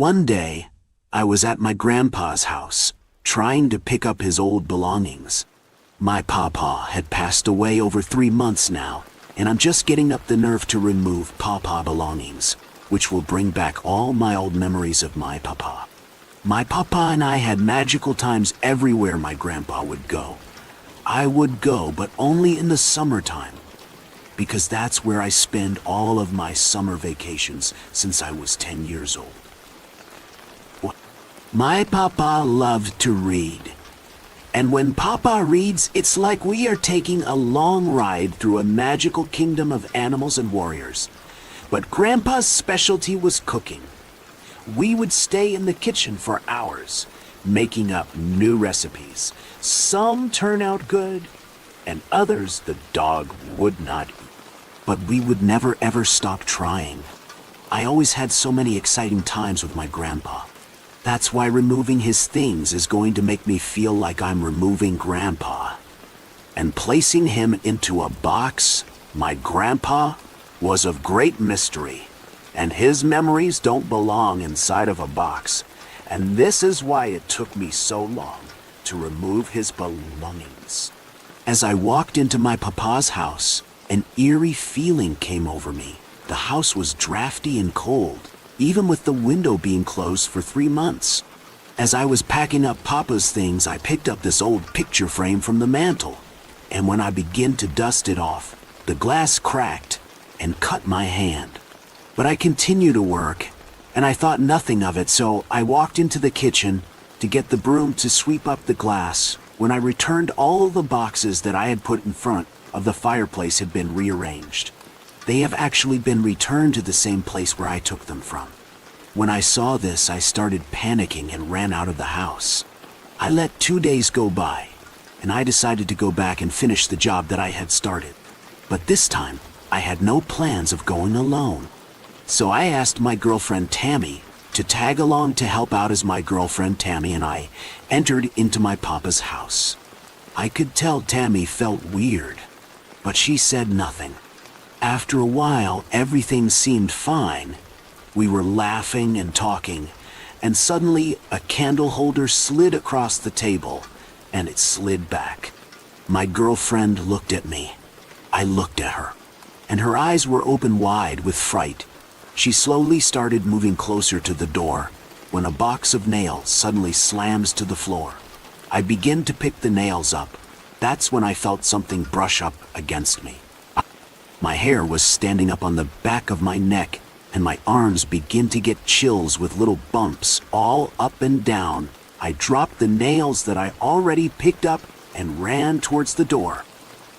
One day, I was at my grandpa's house, trying to pick up his old belongings. My papa had passed away over 3 months now, and I'm just getting up the nerve to remove papa belongings, which will bring back all my old memories of my papa. My papa and I had magical times everywhere my grandpa would go. I would go, but only in the summertime, because that's where I spend all of my summer vacations since I was 10 years old. My papa loved to read. And when papa reads, it's like we are taking a long ride through a magical kingdom of animals and warriors. But grandpa's specialty was cooking. We would stay in the kitchen for hours, making up new recipes. Some turn out good, and others the dog would not eat. But we would never ever stop trying. I always had so many exciting times with my grandpa. That's why removing his things is going to make me feel like I'm removing grandpa. And placing him into a box, my grandpa, was of great mystery. And his memories don't belong inside of a box. And this is why it took me so long to remove his belongings. As I walked into my papa's house, an eerie feeling came over me. The house was drafty and cold, even with the window being closed for 3 months. As I was packing up Papa's things, I picked up this old picture frame from the mantel, and when I began to dust it off, the glass cracked and cut my hand. But I continued to work, and I thought nothing of it, so I walked into the kitchen to get the broom to sweep up the glass. When I returned, all of the boxes that I had put in front of the fireplace had been rearranged. They have actually been returned to the same place where I took them from. When I saw this, I started panicking and ran out of the house. I let 2 days go by, and I decided to go back and finish the job that I had started. But this time, I had no plans of going alone. So I asked my girlfriend Tammy to tag along to help out as my girlfriend Tammy and I entered into my papa's house. I could tell Tammy felt weird, but she said nothing. After a while, everything seemed fine. We were laughing and talking, and suddenly a candle holder slid across the table, and it slid back. My girlfriend looked at me. I looked at her, and her eyes were open wide with fright. She slowly started moving closer to the door, when a box of nails suddenly slams to the floor. I begin to pick the nails up. That's when I felt something brush up against me. My hair was standing up on the back of my neck, and my arms begin to get chills with little bumps all up and down. I dropped the nails that I already picked up and ran towards the door.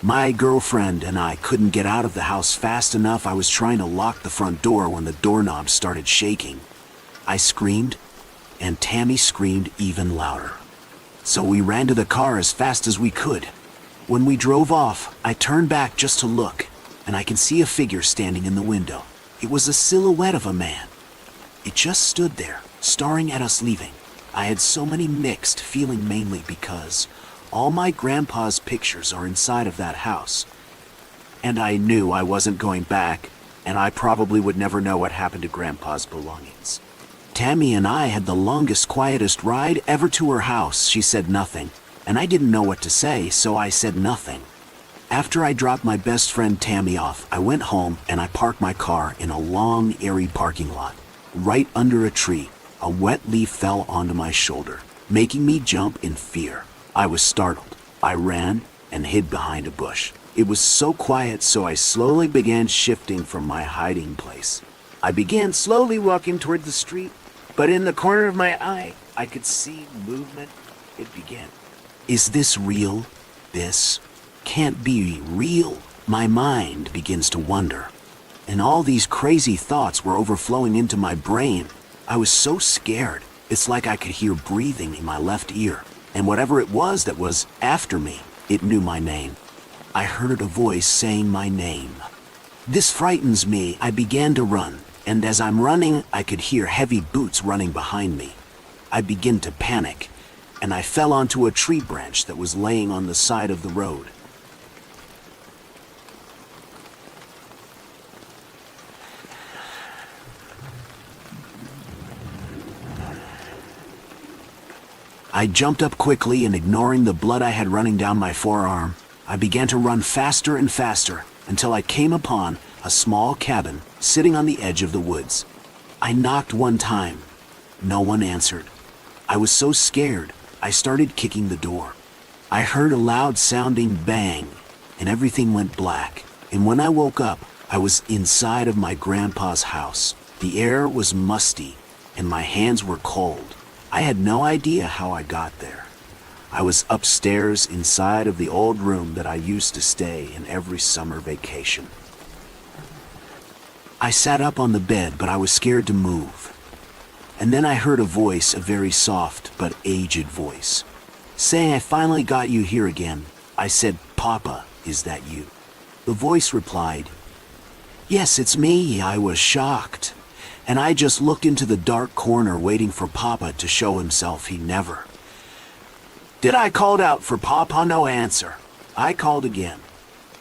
My girlfriend and I couldn't get out of the house fast enough. I was trying to lock the front door when the doorknob started shaking. I screamed, and Tammy screamed even louder. So we ran to the car as fast as we could. When we drove off, I turned back just to look, and I can see a figure standing in the window. It was a silhouette of a man. It just stood there, staring at us leaving. I had so many mixed feelings, mainly because all my grandpa's pictures are inside of that house. And I knew I wasn't going back, and I probably would never know what happened to grandpa's belongings. Tammy and I had the longest, quietest ride ever to her house. She said nothing, and I didn't know what to say, so I said nothing. After I dropped my best friend Tammy off, I went home and I parked my car in a long, airy parking lot. Right under a tree, a wet leaf fell onto my shoulder, making me jump in fear. I was startled. I ran and hid behind a bush. It was so quiet, so I slowly began shifting from my hiding place. I began slowly walking toward the street, but in the corner of my eye, I could see movement. It began. Is this real? This can't be real. My mind begins to wonder, and all these crazy thoughts were overflowing into my brain. I was so scared. It's like I could hear breathing in my left ear, and whatever it was that was after me, it knew my name. I heard a voice saying my name. This frightens me. I began to run, and as I'm running, I could hear heavy boots running behind me. I began to panic, and I fell onto a tree branch that was laying on the side of the road. I jumped up quickly and ignoring the blood I had running down my forearm, I began to run faster and faster until I came upon a small cabin sitting on the edge of the woods. I knocked one time. No one answered. I was so scared, I started kicking the door. I heard a loud sounding bang, and everything went black. And when I woke up, I was inside of my grandpa's house. The air was musty, and my hands were cold. I had no idea how I got there. I was upstairs inside of the old room that I used to stay in every summer vacation. I sat up on the bed, but I was scared to move. And then I heard a voice, a very soft but aged voice, saying, "I finally got you here again." I said, "Papa, is that you?" The voice replied, "Yes, it's me." I was shocked, and I just looked into the dark corner waiting for Papa to show himself. He never did. I called out for Papa, no answer. I called again.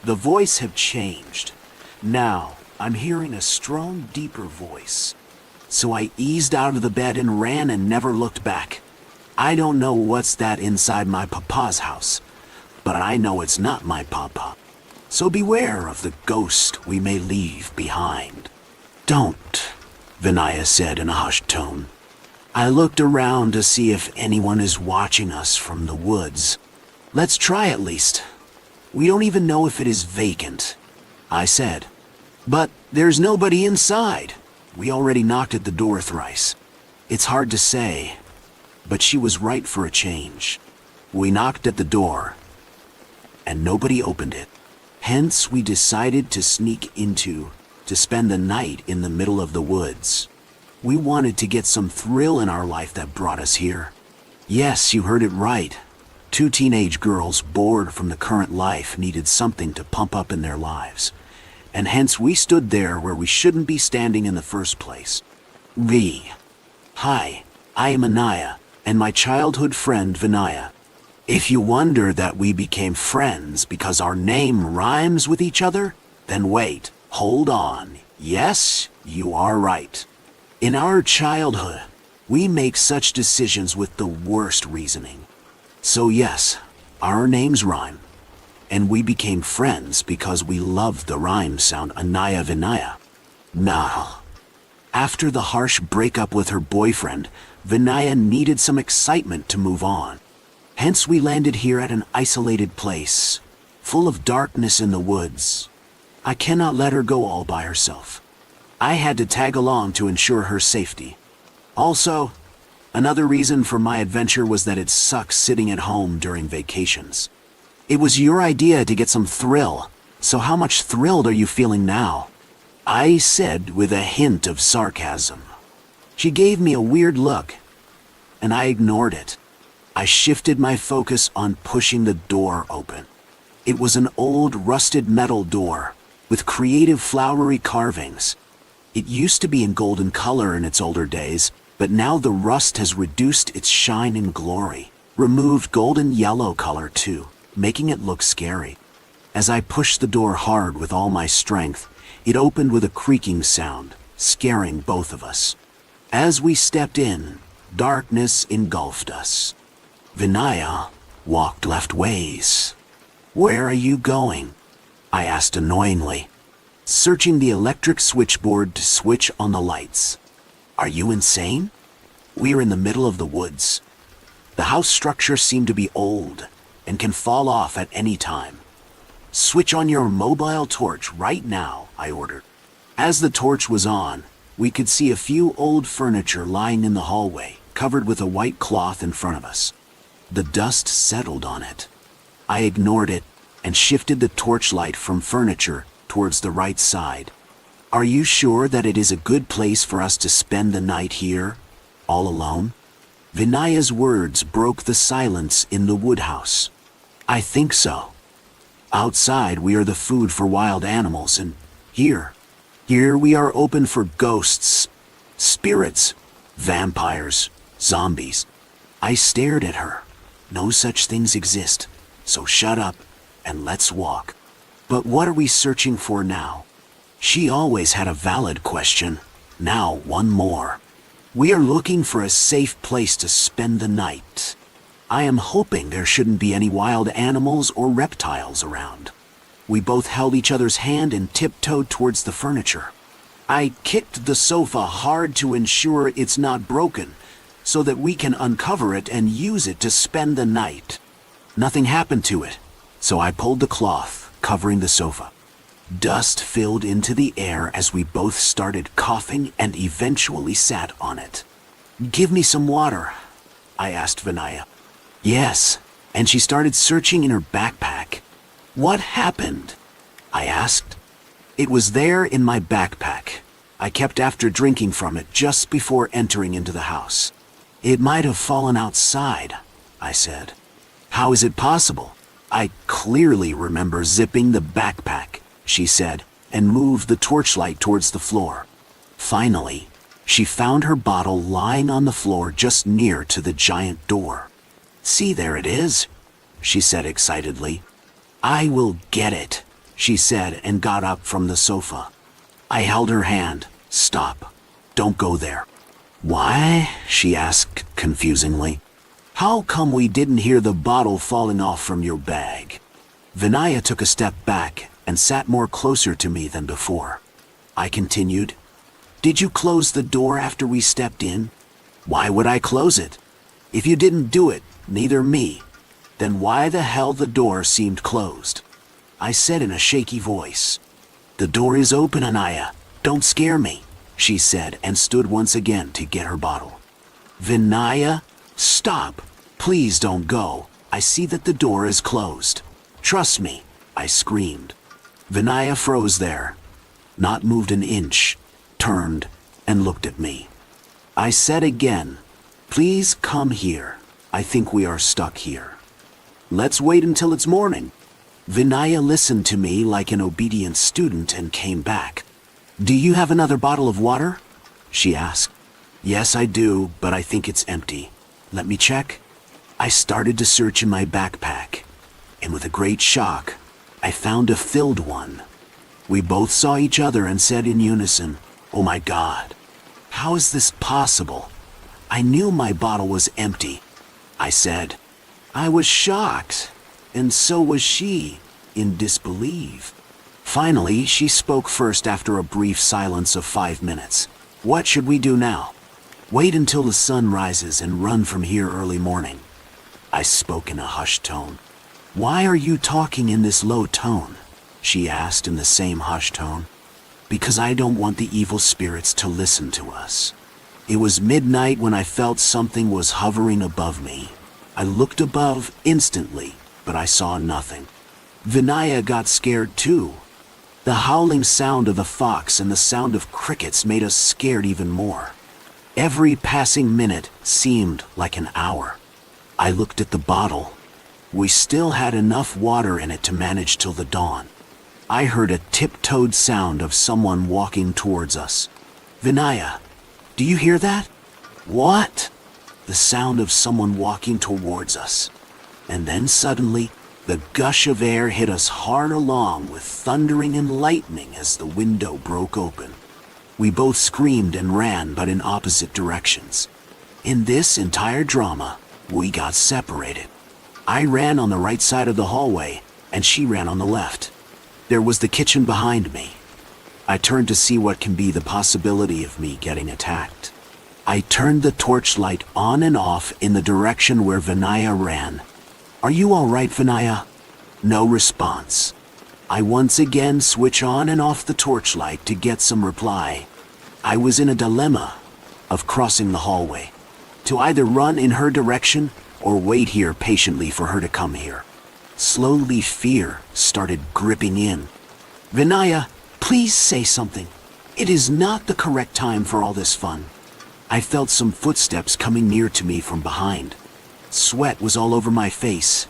The voice had changed. Now I'm hearing a strong, deeper voice. So I eased out of the bed and ran and never looked back. I don't know what's that inside my papa's house, but I know it's not my papa. So beware of the ghost we may leave behind. "Don't," Vinaya said in a hushed tone. I looked around to see if anyone is watching us from the woods. "Let's try at least. We don't even know if it is vacant," I said. "But there's nobody inside. We already knocked at the door thrice." It's hard to say, but she was right for a change. We knocked at the door, and nobody opened it. Hence, we decided to sneak to spend the night in the middle of the woods. We wanted to get some thrill in our life that brought us here. Yes, you heard it right. 2 teenage girls bored from the current life needed something to pump up in their lives. And hence we stood there where we shouldn't be standing in the first place. Hi, I am Anaya, and my childhood friend Vinaya. If you wonder that we became friends because our name rhymes with each other, then wait, hold on. Yes, you are right. In our childhood, we make such decisions with the worst reasoning. So yes, our names rhyme. And we became friends because we loved the rhyme sound Anaya Vinaya. Now, after the harsh breakup with her boyfriend, Vinaya needed some excitement to move on. Hence we landed here at an isolated place, full of darkness in the woods. I cannot let her go all by herself. I had to tag along to ensure her safety. Also, another reason for my adventure was that it sucks sitting at home during vacations. It was your idea to get some thrill, so how much thrilled are you feeling now? I said with a hint of sarcasm. She gave me a weird look, and I ignored it. I shifted my focus on pushing the door open. It was an old rusted metal door with creative flowery carvings. It used to be in golden color in its older days, but now the rust has reduced its shine and glory, removed golden yellow color too, making it look scary. As I pushed the door hard with all my strength, it opened with a creaking sound, scaring both of us. As we stepped in, darkness engulfed us. Vinaya walked left ways. "Where are you going?" I asked annoyingly, searching the electric switchboard to switch on the lights. "Are you insane? We are in the middle of the woods. The house structure seemed to be old and can fall off at any time. Switch on your mobile torch right now," I ordered. As the torch was on, we could see a few old furniture lying in the hallway, covered with a white cloth in front of us. The dust settled on it. I ignored it and shifted the torchlight from furniture towards the right side. "Are you sure that it is a good place for us to spend the night here, all alone?" Vinaya's words broke the silence in the woodhouse. "I think so. Outside we are the food for wild animals, and here we are open for ghosts, spirits, vampires, zombies." I stared at her. "No such things exist, so shut up and let's walk." "But what are we searching for now?" She always had a valid question. Now one more. "We are looking for a safe place to spend the night." I am hoping there shouldn't be any wild animals or reptiles around. We both held each other's hand and tiptoed towards the furniture. I kicked the sofa hard to ensure it's not broken, so that we can uncover it and use it to spend the night. Nothing happened to it, so I pulled the cloth covering the sofa. Dust filled into the air as we both started coughing and eventually sat on it. "Give me some water," I asked Vinaya. "Yes," and she started searching in her backpack. "What happened?" I asked. "It was there in my backpack. I kept after drinking from it just before entering into the house. It might have fallen outside," I said. "How is it possible? I clearly remember zipping the backpack," she said, and moved the torchlight towards the floor. Finally, she found her bottle lying on the floor just near to the giant door. "See, there it is," she said excitedly. "I will get it," she said and got up from the sofa. I held her hand. "Stop. Don't go there." "Why?" she asked confusingly. "How come we didn't hear the bottle falling off from your bag?" Vinaya took a step back and sat more closer to me than before. I continued, "Did you close the door after we stepped in?" "Why would I close it? If you didn't do it, neither me. Then why the hell the door seemed closed?" I said in a shaky voice. "The door is open, Anaya. Don't scare me," she said and stood once again to get her bottle. "Vinaya, stop. Please don't go. I see that the door is closed. Trust me," I screamed. Vinaya froze there, not moved an inch, turned, and looked at me. I said again, "Please come here. I think we are stuck here. Let's wait until it's morning." Vinaya listened to me like an obedient student and came back. "Do you have another bottle of water?" she asked. "Yes, I do, but I think it's empty. Let me check." I started to search in my backpack, and with a great shock, I found a filled one. We both saw each other and said in unison, "Oh my God, how is this possible? I knew my bottle was empty," I said. I was shocked, and so was she, in disbelief. Finally, she spoke first after a brief silence of 5 minutes. "What should we do now?" "Wait until the sun rises and run from here early morning," I spoke in a hushed tone. "Why are you talking in this low tone?" she asked in the same hushed tone. "Because I don't want the evil spirits to listen to us." It was midnight when I felt something was hovering above me. I looked above instantly, but I saw nothing. Vinaya got scared too. The howling sound of the fox and the sound of crickets made us scared even more. Every passing minute seemed like an hour. I looked at the bottle. We still had enough water in it to manage till the dawn. I heard a tiptoed sound of someone walking towards us. "Vinaya, do you hear that?" "What?" The sound of someone walking towards us. And then suddenly, the gush of air hit us hard along with thundering and lightning as the window broke open. We both screamed and ran, but in opposite directions. In this entire drama, we got separated. I ran on the right side of the hallway, and she ran on the left. There was the kitchen behind me. I turned to see what can be the possibility of me getting attacked. I turned the torchlight on and off in the direction where Vinaya ran. "Are you all right, Vinaya?" No response. I once again switch on and off the torchlight to get some reply. I was in a dilemma of crossing the hallway, to either run in her direction or wait here patiently for her to come here. Slowly fear started gripping in. "Vinaya, please say something. It is not the correct time for all this fun." I felt some footsteps coming near to me from behind. Sweat was all over my face,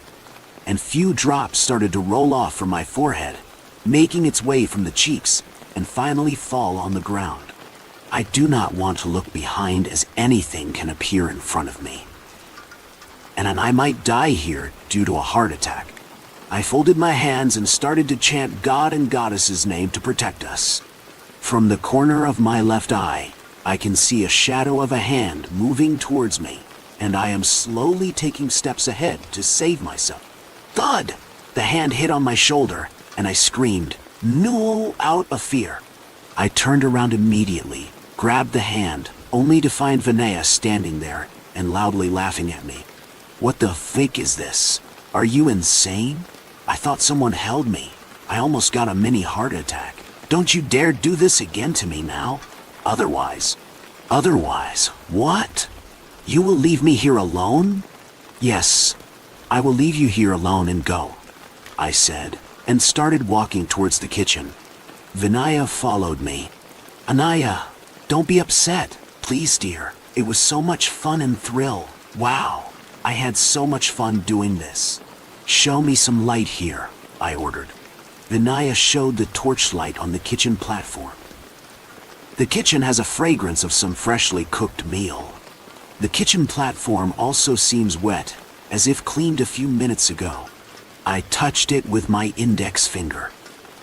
and few drops started to roll off from my forehead, making its way from the cheeks and finally fall on the ground. I do not want to look behind, as anything can appear in front of me, and I might die here due to a heart attack. I folded my hands and started to chant God and Goddess's name to protect us. From the corner of my left eye, I can see a shadow of a hand moving towards me. and I am slowly taking steps ahead to save myself. Thud! The hand hit on my shoulder, and I screamed, no, out of fear. I turned around immediately, grabbed the hand, only to find Vinaya standing there and loudly laughing at me. What the fake is this? Are you insane? I thought someone held me. I almost got a mini heart attack. Don't you dare do this again to me now. Otherwise, what? You will leave me here alone? Yes, I will leave you here alone and go, I said, and started walking towards the kitchen. Vinaya followed me. Anaya, don't be upset. Please, dear. It was so much fun and thrill. Wow, I had so much fun doing this. Show me some light here, I ordered. Vinaya showed the torchlight on the kitchen platform. The kitchen has a fragrance of some freshly cooked meal. The kitchen platform also seems wet, as if cleaned a few minutes ago. I touched it with my index finger.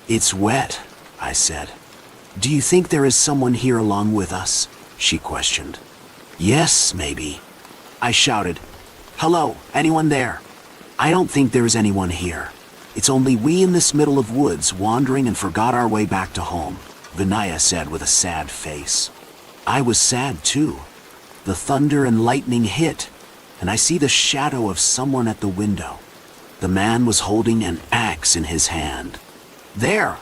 It's wet, I said. Do you think there is someone here along with us? She questioned. Yes, maybe. I shouted. Hello, anyone there? I don't think there is anyone here. It's only we in this middle of woods wandering and forgot our way back to home, Vinaya said with a sad face. I was sad too. The thunder and lightning hit, and I see the shadow of someone at the window. The man was holding an axe in his hand. There!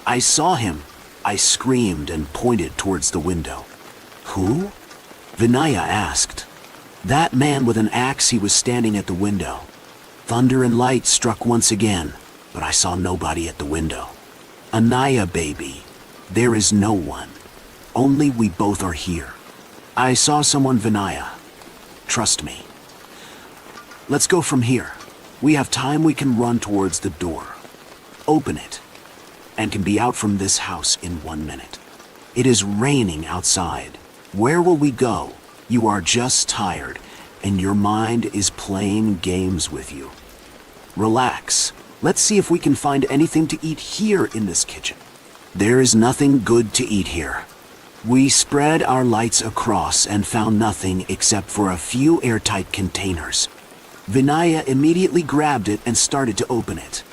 I saw him! I screamed and pointed towards the window. Who? Vinaya asked. That man with an axe, he was standing at the window. Thunder and light struck once again, but I saw nobody at the window. Anaya, baby, there is no one. Only we both are here. I saw someone, Vinaya. Trust me. Let's go from here. We have time. We can run towards the door. Open it, and can be out from this house in 1 minute. It is raining outside. Where will we go? You are just tired, and your mind is playing games with you. Relax. Let's see if we can find anything to eat here in this kitchen. There is nothing good to eat here. We spread our lights across and found nothing except for a few airtight containers. Vinaya immediately grabbed it and started to open it.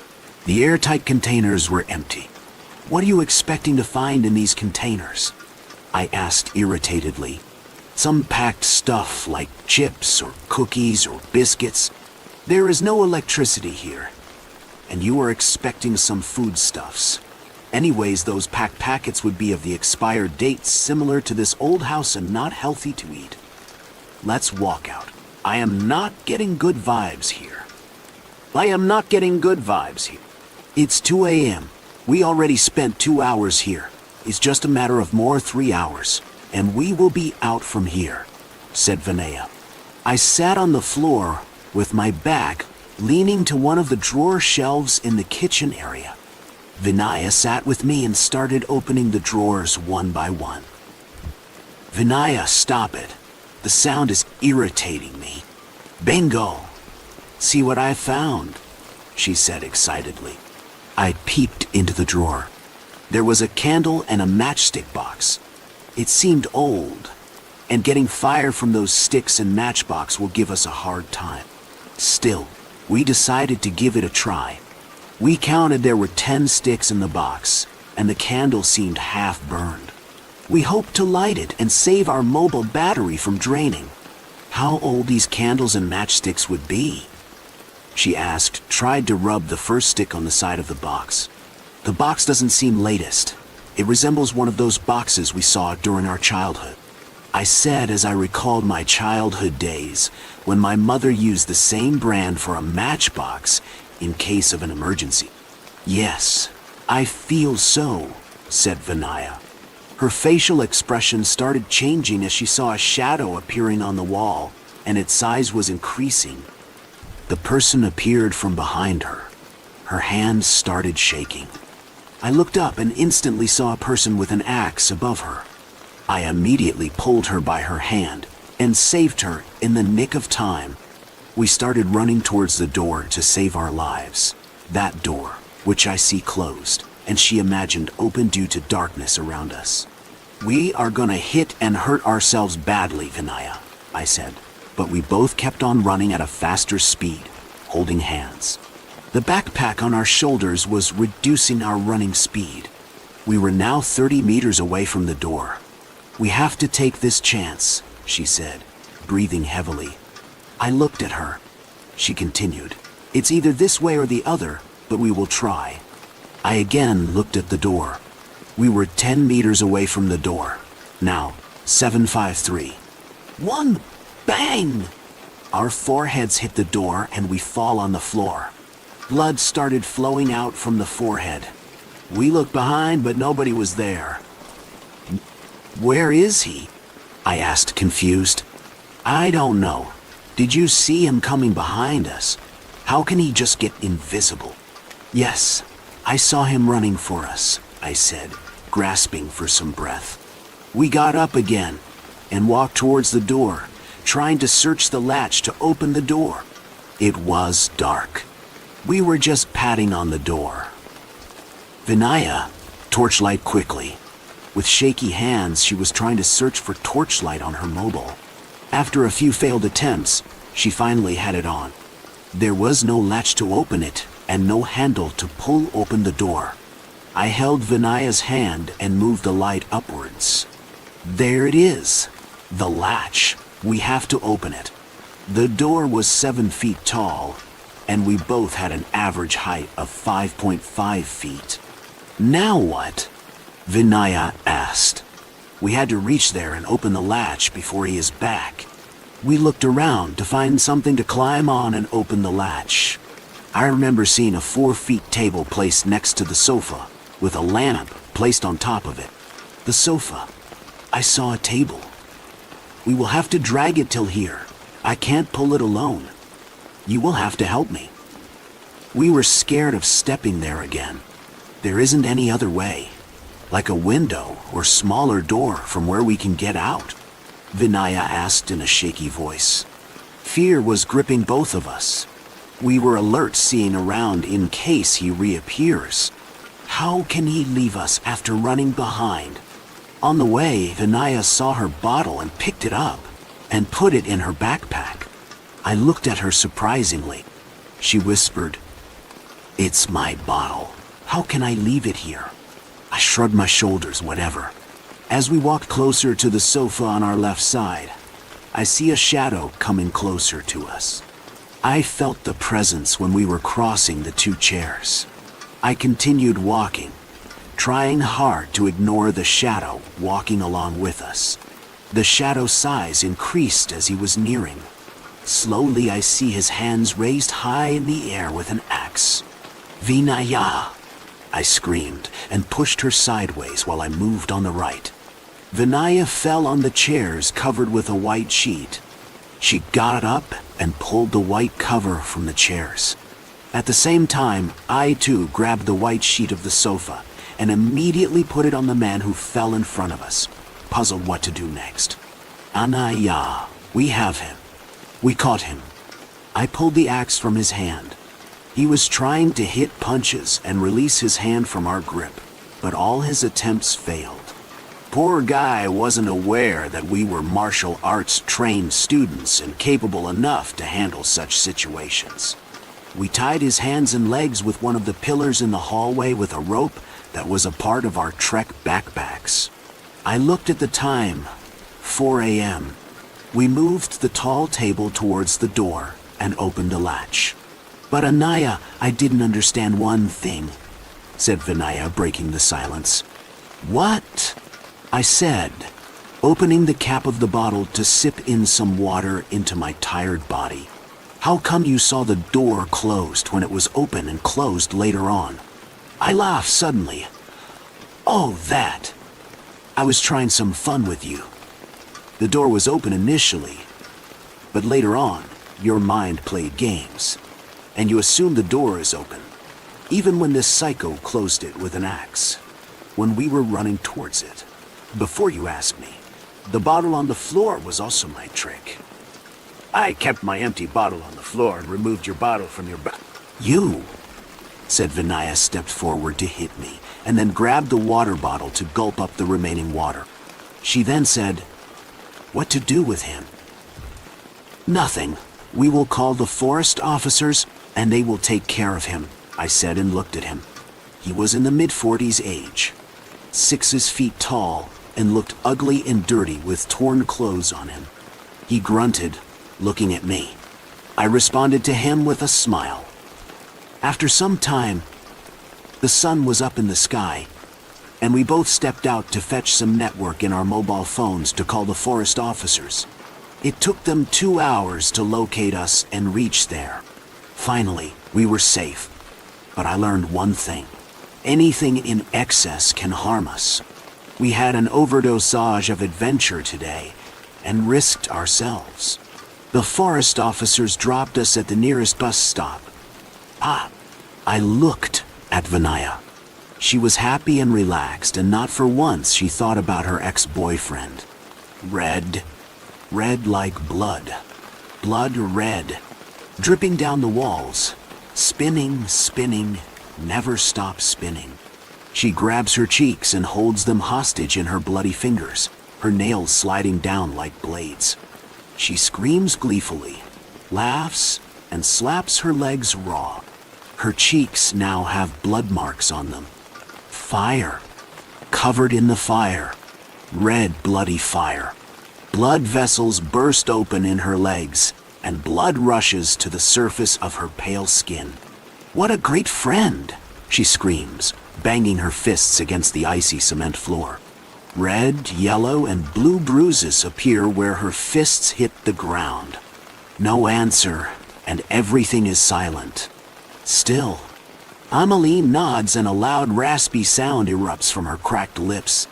The airtight containers were empty. What are you expecting to find in these containers? I asked irritatedly. Some packed stuff like chips or cookies or biscuits. There is no electricity here, and you are expecting some foodstuffs. Anyways, those packed packets would be of the expired dates similar to this old house and not healthy to eat. Let's walk out. I am not getting good vibes here. It's 2 a.m. We already spent 2 hours here. It's just a matter of more 3 hours, and we will be out from here, said Vinaya. I sat on the floor with my back leaning to one of the drawer shelves in the kitchen area. Vinaya sat with me and started opening the drawers one by one. Vinaya, stop it. The sound is irritating me. Bingo! See what I found, she said excitedly. I peeped into the drawer. There was a candle and a matchstick box. It seemed old, and getting fire from those sticks and matchbox will give us a hard time. Still, we decided to give it a try. We counted there were 10 sticks in the box, and the candle seemed half burned. We hoped to light it and save our mobile battery from draining. How old these candles and matchsticks would be? She asked, tried to rub the first stick on the side of the box. The box doesn't seem latest. It resembles one of those boxes we saw during our childhood. I said as I recalled my childhood days when my mother used the same brand for a matchbox in case of an emergency. Yes, I feel so, said Vinaya. Her facial expression started changing as she saw a shadow appearing on the wall, and its size was increasing. The person appeared from behind her. Her hands started shaking. I looked up and instantly saw a person with an axe above her. I immediately pulled her by her hand and saved her in the nick of time. We started running towards the door to save our lives. That door, which I see closed, and she imagined open due to darkness around us. We are gonna hit and hurt ourselves badly, Vinaya, I said. but we both kept on running at a faster speed, holding hands. The backpack on our shoulders was reducing our running speed. We were now 30 meters away from the door. "We have to take this chance," she said, breathing heavily. I looked at her. She continued, "It's either this way or the other, but we will try." I again looked at the door. We were 10 meters away from the door. Now, 753. One! Bang! Our foreheads hit the door and we fall on the floor. Blood started flowing out from the forehead. We looked behind, but nobody was there. "Where is he?" I asked, confused. "I don't know. Did you see him coming behind us? How can he just get invisible?" "Yes, I saw him running for us," I said, grasping for some breath. We got up again and walked towards the door, trying to search the latch to open the door. It was dark. We were just patting on the door. "Vinaya, torchlight quickly." With shaky hands, she was trying to search for torchlight on her mobile. After a few failed attempts, she finally had it on. There was no latch to open it, and no handle to pull open the door. I held Vinaya's hand and moved the light upwards. There it is, the latch. We have to open it. The door was 7 feet tall, and we both had an average height of 5.5 feet. "Now what?" Vinaya asked. "We had to reach there and open the latch before he is back." We looked around to find something to climb on and open the latch. I remember seeing a 4-foot table placed next to the sofa, with a lamp placed on top of it. The sofa. I saw a table. "We will have to drag it till here. I can't pull it alone. You will have to help me." We were scared of stepping there again. There isn't any other way, like a window or smaller door from where we can get out, Vinaya asked in a shaky voice. Fear was gripping both of us. We were alert, seeing around in case he reappears. How can he leave us after running behind? On the way, Vinaya saw her bottle and picked it up and put it in her backpack. I looked at her surprisingly. She whispered, "It's my bottle. How can I leave it here?" I shrugged my shoulders, whatever. As we walked closer to the sofa on our left side, I see a shadow coming closer to us. I felt the presence when we were crossing the two chairs. I continued walking, trying hard to ignore the shadow walking along with us. The shadow's size increased as he was nearing. Slowly, I see his hands raised high in the air with an axe. "Vinaya!" I screamed and pushed her sideways while I moved on the right. Vinaya fell on the chairs covered with a white sheet. She got up and pulled the white cover from the chairs. At the same time, I too grabbed the white sheet of the sofa and immediately put it on the man who fell in front of us, puzzled what to do next. "Anaya, we have him." We caught him. I pulled the axe from his hand. He was trying to hit punches and release his hand from our grip, but all his attempts failed. Poor guy wasn't aware that we were martial arts trained students and capable enough to handle such situations. We tied his hands and legs with one of the pillars in the hallway with a rope that was a part of our Trek backpacks. I looked at the time, 4 a.m. We moved the tall table towards the door and opened the latch. "But Anaya, I didn't understand one thing," said Vinaya, breaking the silence. "What?" I said, opening the cap of the bottle to sip in some water into my tired body. "How come you saw the door closed when it was open and closed later on?" I laughed suddenly. "Oh, that! I was trying some fun with you. The door was open initially, but later on, your mind played games, and you assumed the door is open, even when this psycho closed it with an axe, when we were running towards it. Before you asked me, the bottle on the floor was also my trick. I kept my empty bottle on the floor and removed your bottle from your back." "You," said Vinaya, stepped forward to hit me, and then grabbed the water bottle to gulp up the remaining water. She then said, "What to do with him?" Nothing. We will call the forest officers, and they will take care of him, I said and looked at him. He was in the mid-40s age, 6 feet tall, and looked ugly and dirty with torn clothes on him. He grunted, looking at me. I responded to him with a smile. After some time, the sun was up in the sky, and we both stepped out to fetch some network in our mobile phones to call the forest officers. It took them 2 hours to locate us and reach there. Finally, we were safe. But I learned one thing. Anything in excess can harm us. We had an overdosage of adventure today and risked ourselves. The forest officers dropped us at the nearest bus stop. I looked at Vinaya. She was happy and relaxed, and not for once she thought about her ex-boyfriend. Red like blood. Blood red, dripping down the walls. Spinning, never stop spinning. She grabs her cheeks and holds them hostage in her bloody fingers, her nails sliding down like blades. She screams gleefully, laughs, and slaps her legs raw. Her cheeks now have blood marks on them. Fire. Covered in the fire. Red, bloody fire. Blood vessels burst open in her legs, and blood rushes to the surface of her pale skin. What a great friend, she screams, banging her fists against the icy cement floor. Red, yellow, and blue bruises appear where her fists hit the ground. No answer, and everything is silent. Still, Amelie nods and a loud raspy sound erupts from her cracked lips.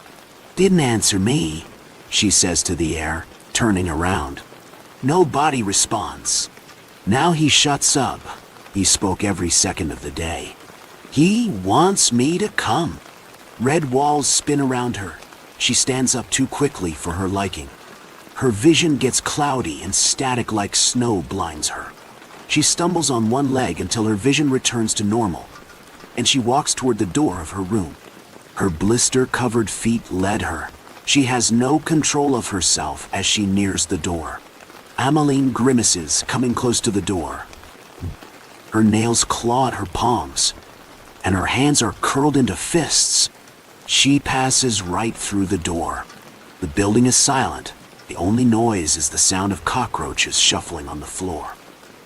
Didn't answer me, she says to the air, turning around. No body responds. Now he shuts up. He spoke every second of the day. He wants me to come. Red walls spin around her. She stands up too quickly for her liking. Her vision gets cloudy and static like snow blinds her. She stumbles on one leg until her vision returns to normal, and she walks toward the door of her room. Her blister-covered feet lead her. She has no control of herself as she nears the door. Ameline grimaces, coming close to the door. Her nails claw at her palms, and her hands are curled into fists. She passes right through the door. The building is silent. The only noise is the sound of cockroaches shuffling on the floor.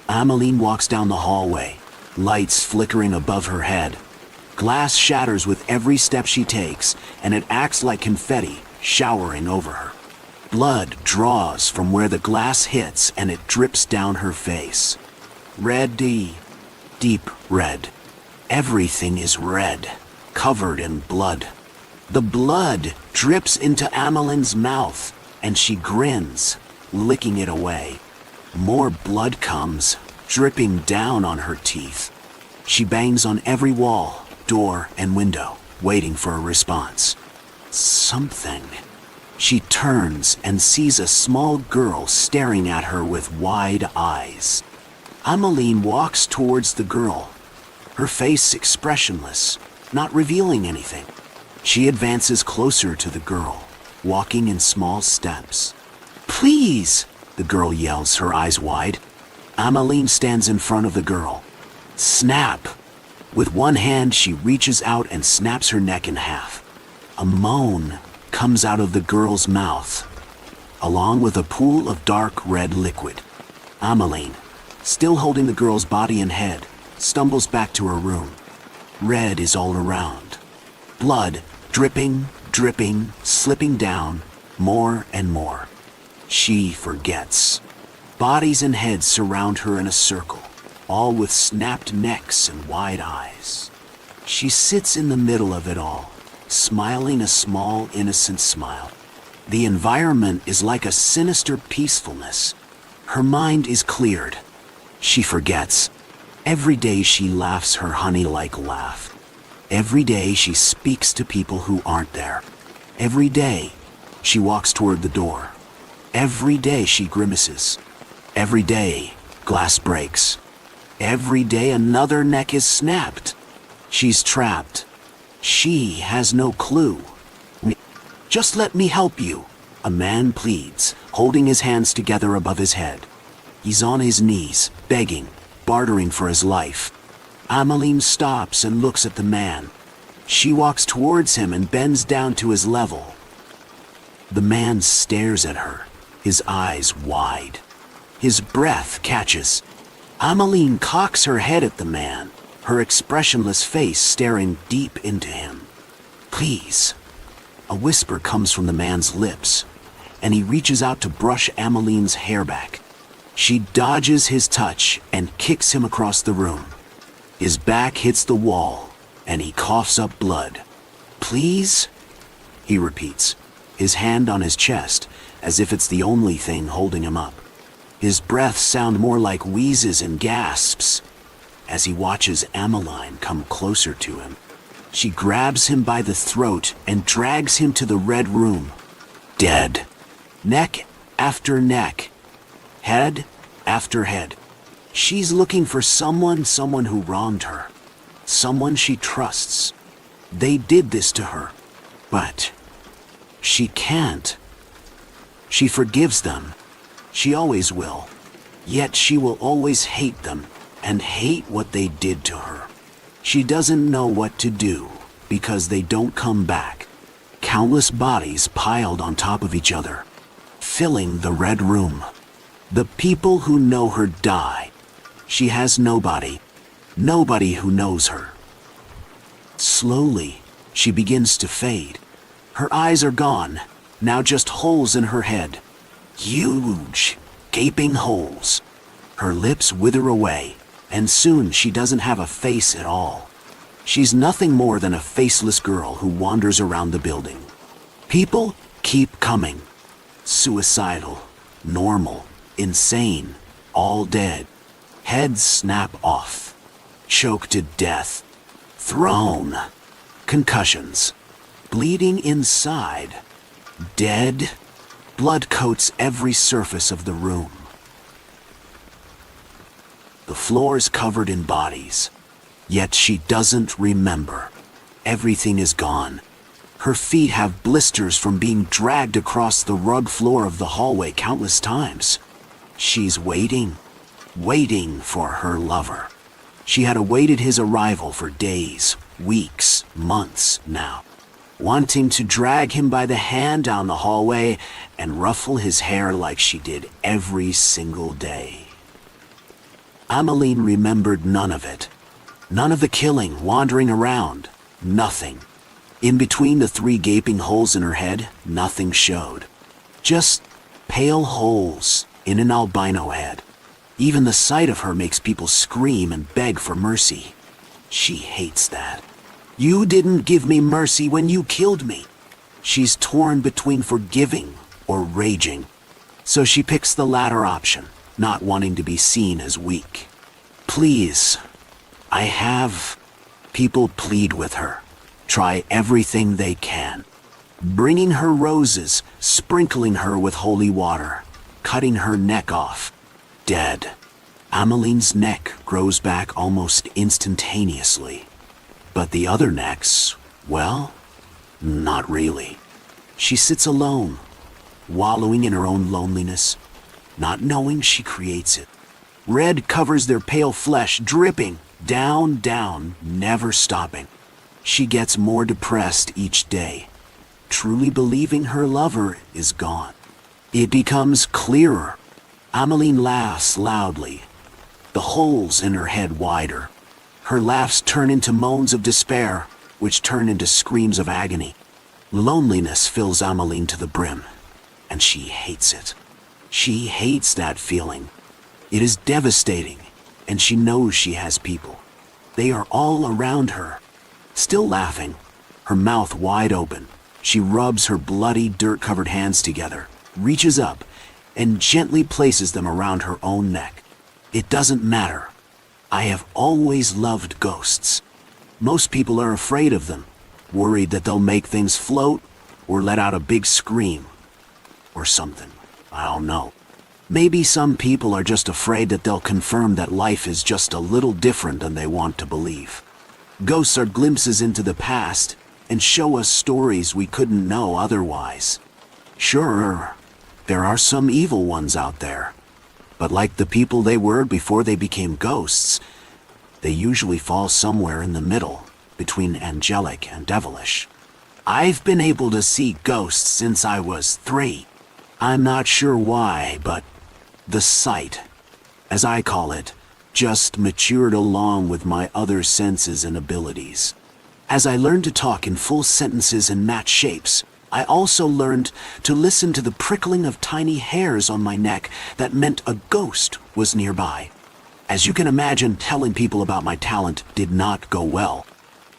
Ameline walks down the hallway, lights flickering above her head. Glass shatters with every step she takes, and it acts like confetti showering over her. Blood draws from where the glass hits, and it drips down her face. Red, deep red. Everything is red, covered in blood. The blood drips into Ameline's mouth, and she grins, licking it away. More blood comes, dripping down on her teeth. She bangs on every wall, door, and window, waiting for a response. Something. She turns and sees a small girl staring at her with wide eyes. Ameline walks towards the girl, her face expressionless, not revealing anything. She advances closer to the girl, walking in small steps. Please, the girl yells, her eyes wide. Ameline stands in front of the girl. Snap! With one hand, she reaches out and snaps her neck in half. A moan comes out of the girl's mouth, along with a pool of dark red liquid. Ameline, still holding the girl's body and head, stumbles back to her room. Red is all around. Blood dripping, slipping down, more and more. She forgets. Bodies and heads surround her in a circle, all with snapped necks and wide eyes. She sits in the middle of it all, smiling a small, innocent smile. The environment is like a sinister peacefulness. Her mind is cleared. She forgets. Every day she laughs her honey-like laugh. Every day she speaks to people who aren't there. Every day she walks toward the door. Every day she grimaces. Every day glass breaks. Every day another neck is snapped. She's trapped. She has no clue. Just let me help you, a man pleads, holding his hands together above his head. He's on his knees, begging, bartering for his life. Ameline stops and looks at the man. She walks towards him and bends down to his level. The man stares at her, his eyes wide. His breath catches. Ameline cocks her head at the man, her expressionless face staring deep into him. "Please." A whisper comes from the man's lips, and he reaches out to brush Ameline's hair back. She dodges his touch and kicks him across the room. His back hits the wall, and he coughs up blood. "Please?" he repeats, his hand on his chest, as if it's the only thing holding him up. His breaths sound more like wheezes and gasps as he watches Ameline come closer to him. She grabs him by the throat and drags him to the red room. Dead. Neck after neck. Head after head. She's looking for someone who wronged her. Someone she trusts. They did this to her. But she can't. She forgives them. She always will. Yet she will always hate them and hate what they did to her. She doesn't know what to do because they don't come back. Countless bodies piled on top of each other, filling the red room. The people who know her die. She has nobody. Nobody who knows her. Slowly, she begins to fade. Her eyes are gone, now just holes in her head. Huge, gaping holes. Her lips wither away, and soon she doesn't have a face at all. She's nothing more than a faceless girl who wanders around the building. People keep coming. Suicidal, normal, insane, all dead. Heads snap off. Choked to death. Thrown. Concussions. Bleeding inside. Dead. Blood coats every surface of the room. The floor is covered in bodies. Yet she doesn't remember. Everything is gone. Her feet have blisters from being dragged across the rug floor of the hallway countless times. She's waiting for her lover. She had awaited his arrival for days, weeks, months now, wanting to drag him by the hand down the hallway and ruffle his hair like she did every single day. Ameline remembered none of it. None of the killing, wandering around, nothing. In between the 3 gaping holes in her head, nothing showed. Just pale holes in an albino head. Even the sight of her makes people scream and beg for mercy. She hates that. You didn't give me mercy when you killed me. She's torn between forgiving or raging. So she picks the latter option, not wanting to be seen as weak. Please, I have. People plead with her. Try everything they can. Bringing her roses, sprinkling her with holy water, cutting her neck off. Dead. Ameline's neck grows back almost instantaneously. But the other necks, well, not really. She sits alone, wallowing in her own loneliness, not knowing she creates it. Red covers their pale flesh, dripping, down, down, never stopping. She gets more depressed each day, truly believing her lover is gone. It becomes clearer. Ameline laughs loudly, the holes in her head wider. Her laughs turn into moans of despair, which turn into screams of agony. Loneliness fills Ameline to the brim, and she hates it. She hates that feeling. It is devastating, and she knows she has people. They are all around her. Still laughing, her mouth wide open, she rubs her bloody, dirt-covered hands together, reaches up, and gently places them around her own neck. It doesn't matter. I have always loved ghosts. Most people are afraid of them, worried that they'll make things float or let out a big scream or something. I don't know. Maybe some people are just afraid that they'll confirm that life is just a little different than they want to believe. Ghosts are glimpses into the past and show us stories we couldn't know otherwise. Sure, there are some evil ones out there, But like the people they were before they became ghosts, they usually fall somewhere in the middle, between angelic and devilish. I've been able to see ghosts since I was 3. I'm not sure why, but the sight, as I call it, just matured along with my other senses and abilities. As I learned to talk in full sentences and match shapes, I also learned to listen to the prickling of tiny hairs on my neck that meant a ghost was nearby. As you can imagine, telling people about my talent did not go well.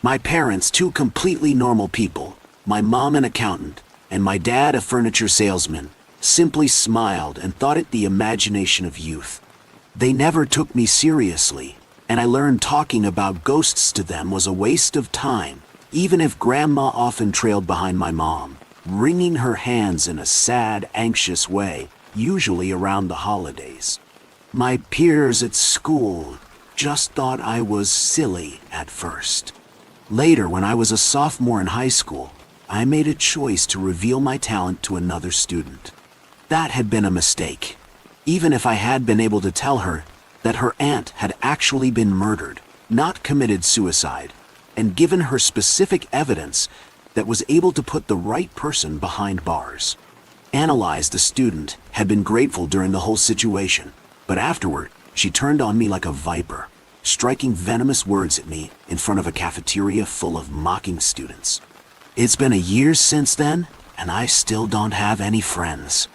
My parents, 2 completely normal people, my mom an accountant, and my dad a furniture salesman, simply smiled and thought it the imagination of youth. They never took me seriously, and I learned talking about ghosts to them was a waste of time, even if Grandma often trailed behind my mom, wringing her hands in a sad, anxious way, usually around the holidays. My peers at school just thought I was silly at first. Later, when I was a sophomore in high school, I made a choice to reveal my talent to another student. That had been a mistake, even if I had been able to tell her that her aunt had actually been murdered, not committed suicide, and given her specific evidence that was able to put the right person behind bars. Analyze, the student, had been grateful during the whole situation, but afterward, she turned on me like a viper, striking venomous words at me in front of a cafeteria full of mocking students. It's been a year since then, and I still don't have any friends.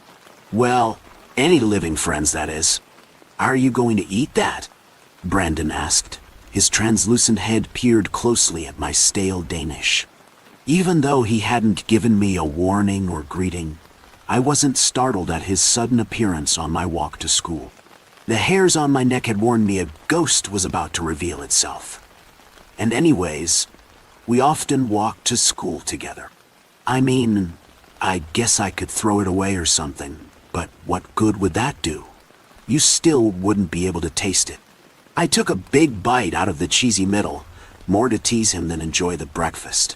Well, any living friends, that is. Are you going to eat that? Brandon asked. His translucent head peered closely at my stale Danish. Even though he hadn't given me a warning or greeting, I wasn't startled at his sudden appearance on my walk to school. The hairs on my neck had warned me a ghost was about to reveal itself. And anyways, we often walked to school together. I mean, I guess I could throw it away or something, but what good would that do? You still wouldn't be able to taste it. I took a big bite out of the cheesy middle, more to tease him than enjoy the breakfast.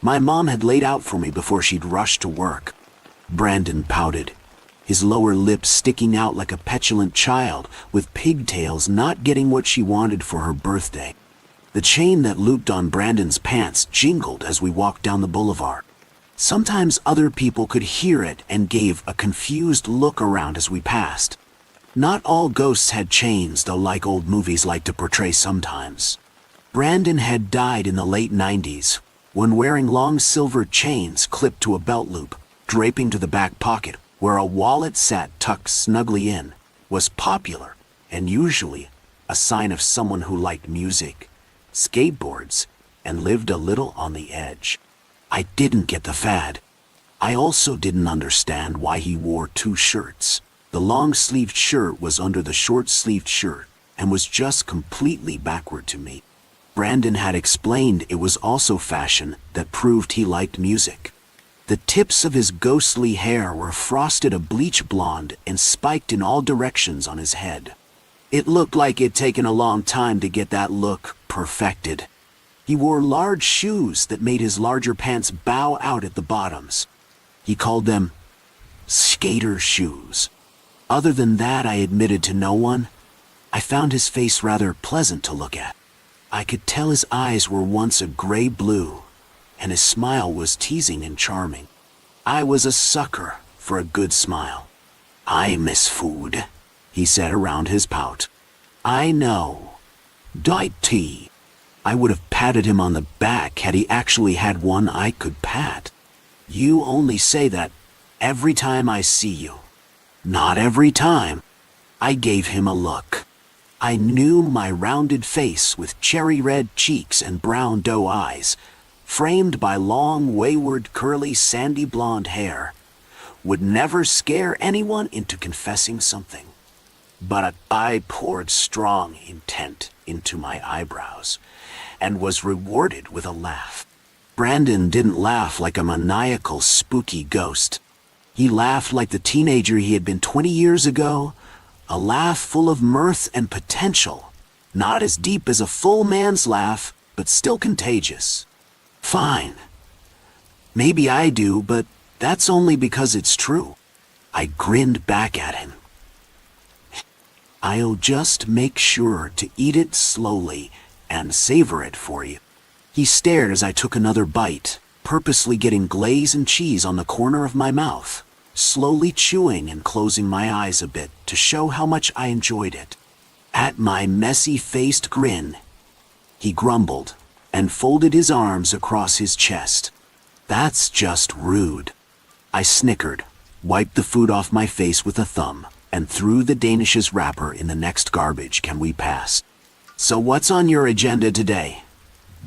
My mom had laid out for me before she'd rushed to work. Brandon pouted, his lower lip sticking out like a petulant child with pigtails, not getting what she wanted for her birthday. The chain that looped on Brandon's pants jingled as we walked down the boulevard. Sometimes other people could hear it and gave a confused look around as we passed. Not all ghosts had chains, though, like old movies like to portray sometimes. Brandon had died in the late 90s, when wearing long silver chains clipped to a belt loop, draping to the back pocket where a wallet sat tucked snugly in, was popular and usually a sign of someone who liked music, skateboards, and lived a little on the edge. I didn't get the fad. I also didn't understand why he wore 2 shirts. The long-sleeved shirt was under the short-sleeved shirt and was just completely backward to me. Brandon had explained it was also fashion that proved he liked music. The tips of his ghostly hair were frosted a bleach blonde and spiked in all directions on his head. It looked like it'd taken a long time to get that look perfected. He wore large shoes that made his larger pants bow out at the bottoms. He called them skater shoes. Other than that, I admitted to no one. I found his face rather pleasant to look at. I could tell his eyes were once a gray-blue, and his smile was teasing and charming. I was a sucker for a good smile. "I miss food," he said around his pout. "I know. Diet tea." I would have patted him on the back had he actually had one I could pat. "You only say that every time I see you." "Not every time." I gave him a look. I knew my rounded face with cherry-red cheeks and brown doe eyes, framed by long, wayward, curly, sandy blonde hair, would never scare anyone into confessing something. But I poured strong intent into my eyebrows and was rewarded with a laugh. Brandon didn't laugh like a maniacal, spooky ghost. He laughed like the teenager he had been 20 years ago, a laugh full of mirth and potential, not as deep as a full man's laugh, but still contagious. "Fine. Maybe I do, but that's only because it's true." I grinned back at him. I'll just make sure to eat it slowly and savor it for you. He stared as I took another bite, purposely getting glaze and cheese on the corner of my mouth, slowly chewing and closing my eyes a bit to show how much I enjoyed it. At my messy-faced grin, he grumbled and folded his arms across his chest. That's just rude. I snickered, wiped the food off my face with a thumb, and threw the Danish's wrapper in the next garbage can we passed. So what's on your agenda today?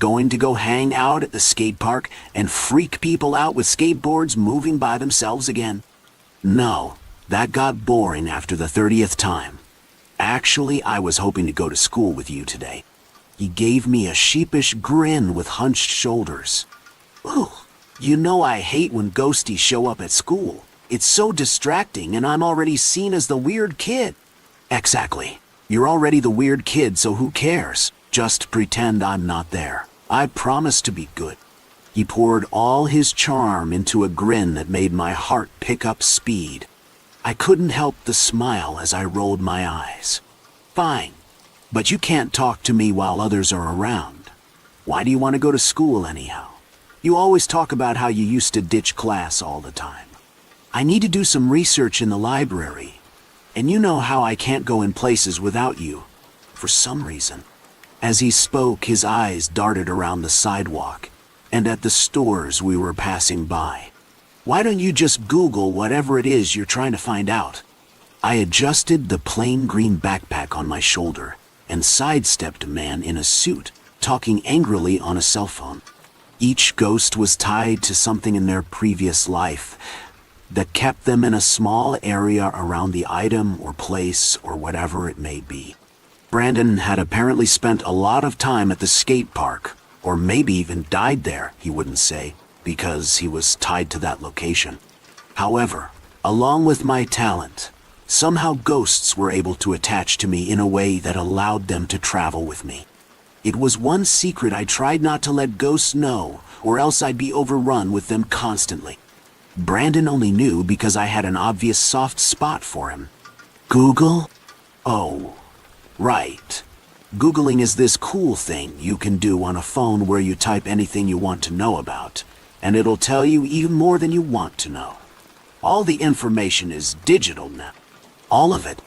Going to go hang out at the skate park and freak people out with skateboards moving by themselves again? No, that got boring after the 30th time. Actually, I was hoping to go to school with you today. He gave me a sheepish grin with hunched shoulders. Ooh, you know I hate when ghosties show up at school. It's so distracting and I'm already seen as the weird kid. Exactly. You're already the weird kid, so who cares? Just pretend I'm not there. I promise to be good. He poured all his charm into a grin that made my heart pick up speed. I couldn't help the smile as I rolled my eyes. Fine, but you can't talk to me while others are around. Why do you want to go to school anyhow? You always talk about how you used to ditch class all the time. I need to do some research in the library, and you know how I can't go in places without you, for some reason. As he spoke, his eyes darted around the sidewalk and at the stores we were passing by. Why don't you just Google whatever it is you're trying to find out? I adjusted the plain green backpack on my shoulder and sidestepped a man in a suit, talking angrily on a cell phone. Each ghost was tied to something in their previous life that kept them in a small area around the item or place or whatever it may be. Brandon had apparently spent a lot of time at the skate park, or maybe even died there, he wouldn't say, because he was tied to that location. However, along with my talent, somehow ghosts were able to attach to me in a way that allowed them to travel with me. It was one secret I tried not to let ghosts know, or else I'd be overrun with them constantly. Brandon only knew because I had an obvious soft spot for him. Google? Oh, right. Googling is this cool thing you can do on a phone where you type anything you want to know about, and it'll tell you even more than you want to know. All the information is digital now. All of it.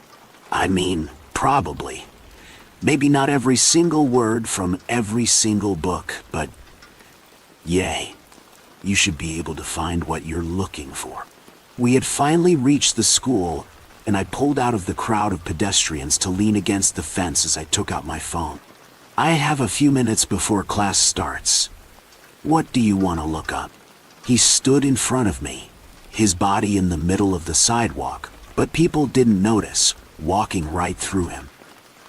I mean, probably. Maybe not every single word from every single book, but yay. You should be able to find what you're looking for. We had finally reached the school, and I pulled out of the crowd of pedestrians to lean against the fence as I took out my phone. I have a few minutes before class starts. What do you want to look up? He stood in front of me, his body in the middle of the sidewalk, but people didn't notice, walking right through him.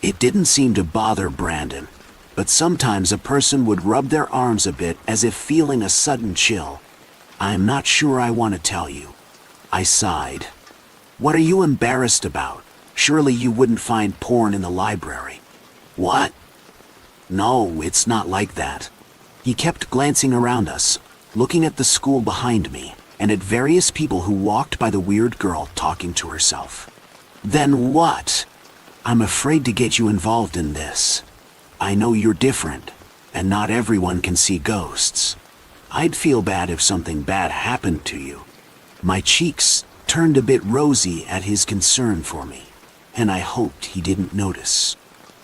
It didn't seem to bother Brandon, but sometimes a person would rub their arms a bit as if feeling a sudden chill. I'm not sure I want to tell you. I sighed. What are you embarrassed about? Surely you wouldn't find porn in the library. What? No, it's not like that. He kept glancing around us, looking at the school behind me, and at various people who walked by the weird girl talking to herself. Then what? I'm afraid to get you involved in this. I know you're different, and not everyone can see ghosts. I'd feel bad if something bad happened to you. My cheeks turned a bit rosy at his concern for me, and I hoped he didn't notice.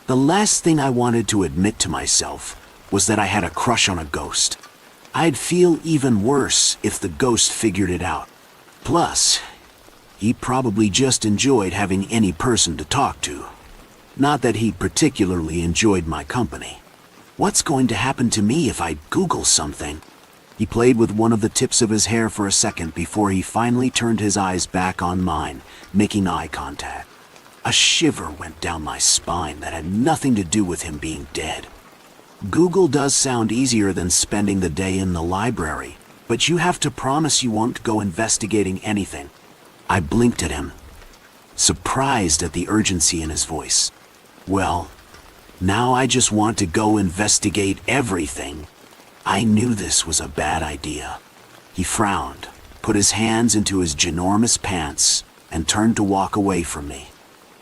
The last thing I wanted to admit to myself was that I had a crush on a ghost. I'd feel even worse if the ghost figured it out. Plus, he probably just enjoyed having any person to talk to. Not that he particularly enjoyed my company. What's going to happen to me if I Google something? He played with one of the tips of his hair for a second before he finally turned his eyes back on mine, making eye contact. A shiver went down my spine that had nothing to do with him being dead. Google does sound easier than spending the day in the library, but you have to promise you won't go investigating anything. I blinked at him, surprised at the urgency in his voice. Well, now I just want to go investigate everything. I knew this was a bad idea. He frowned, put his hands into his ginormous pants, and turned to walk away from me.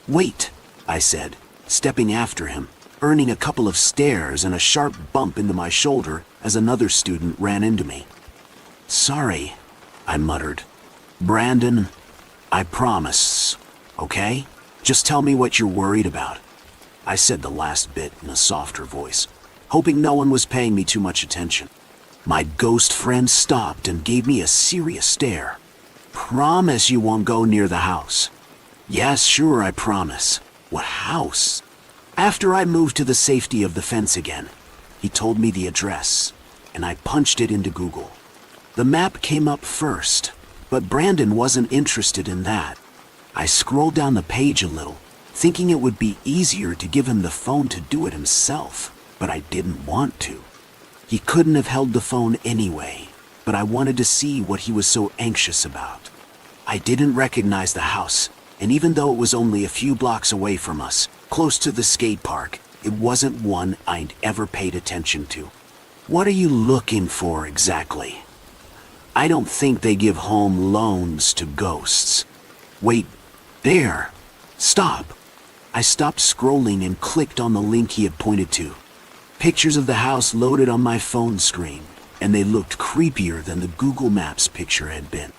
Wait, I said, stepping after him, earning a couple of stares and a sharp bump into my shoulder as another student ran into me. "Sorry," I muttered. "Brandon, I promise, okay? Just tell me what you're worried about." I said the last bit in a softer voice, hoping no one was paying me too much attention. My ghost friend stopped and gave me a serious stare. "Promise you won't go near the house." "Yes, sure, I promise." "What house?" After I moved to the safety of the fence again, he told me the address, and I punched it into Google. The map came up first, but Brandon wasn't interested in that. I scrolled down the page a little, thinking it would be easier to give him the phone to do it himself, but I didn't want to. He couldn't have held the phone anyway, but I wanted to see what he was so anxious about. I didn't recognize the house, and even though it was only a few blocks away from us, close to the skate park, it wasn't one I'd ever paid attention to. "What are you looking for exactly?" "I don't think they give home loans to ghosts." "Wait, there. Stop." I stopped scrolling and clicked on the link he had pointed to. Pictures of the house loaded on my phone screen, and they looked creepier than the Google Maps picture had been.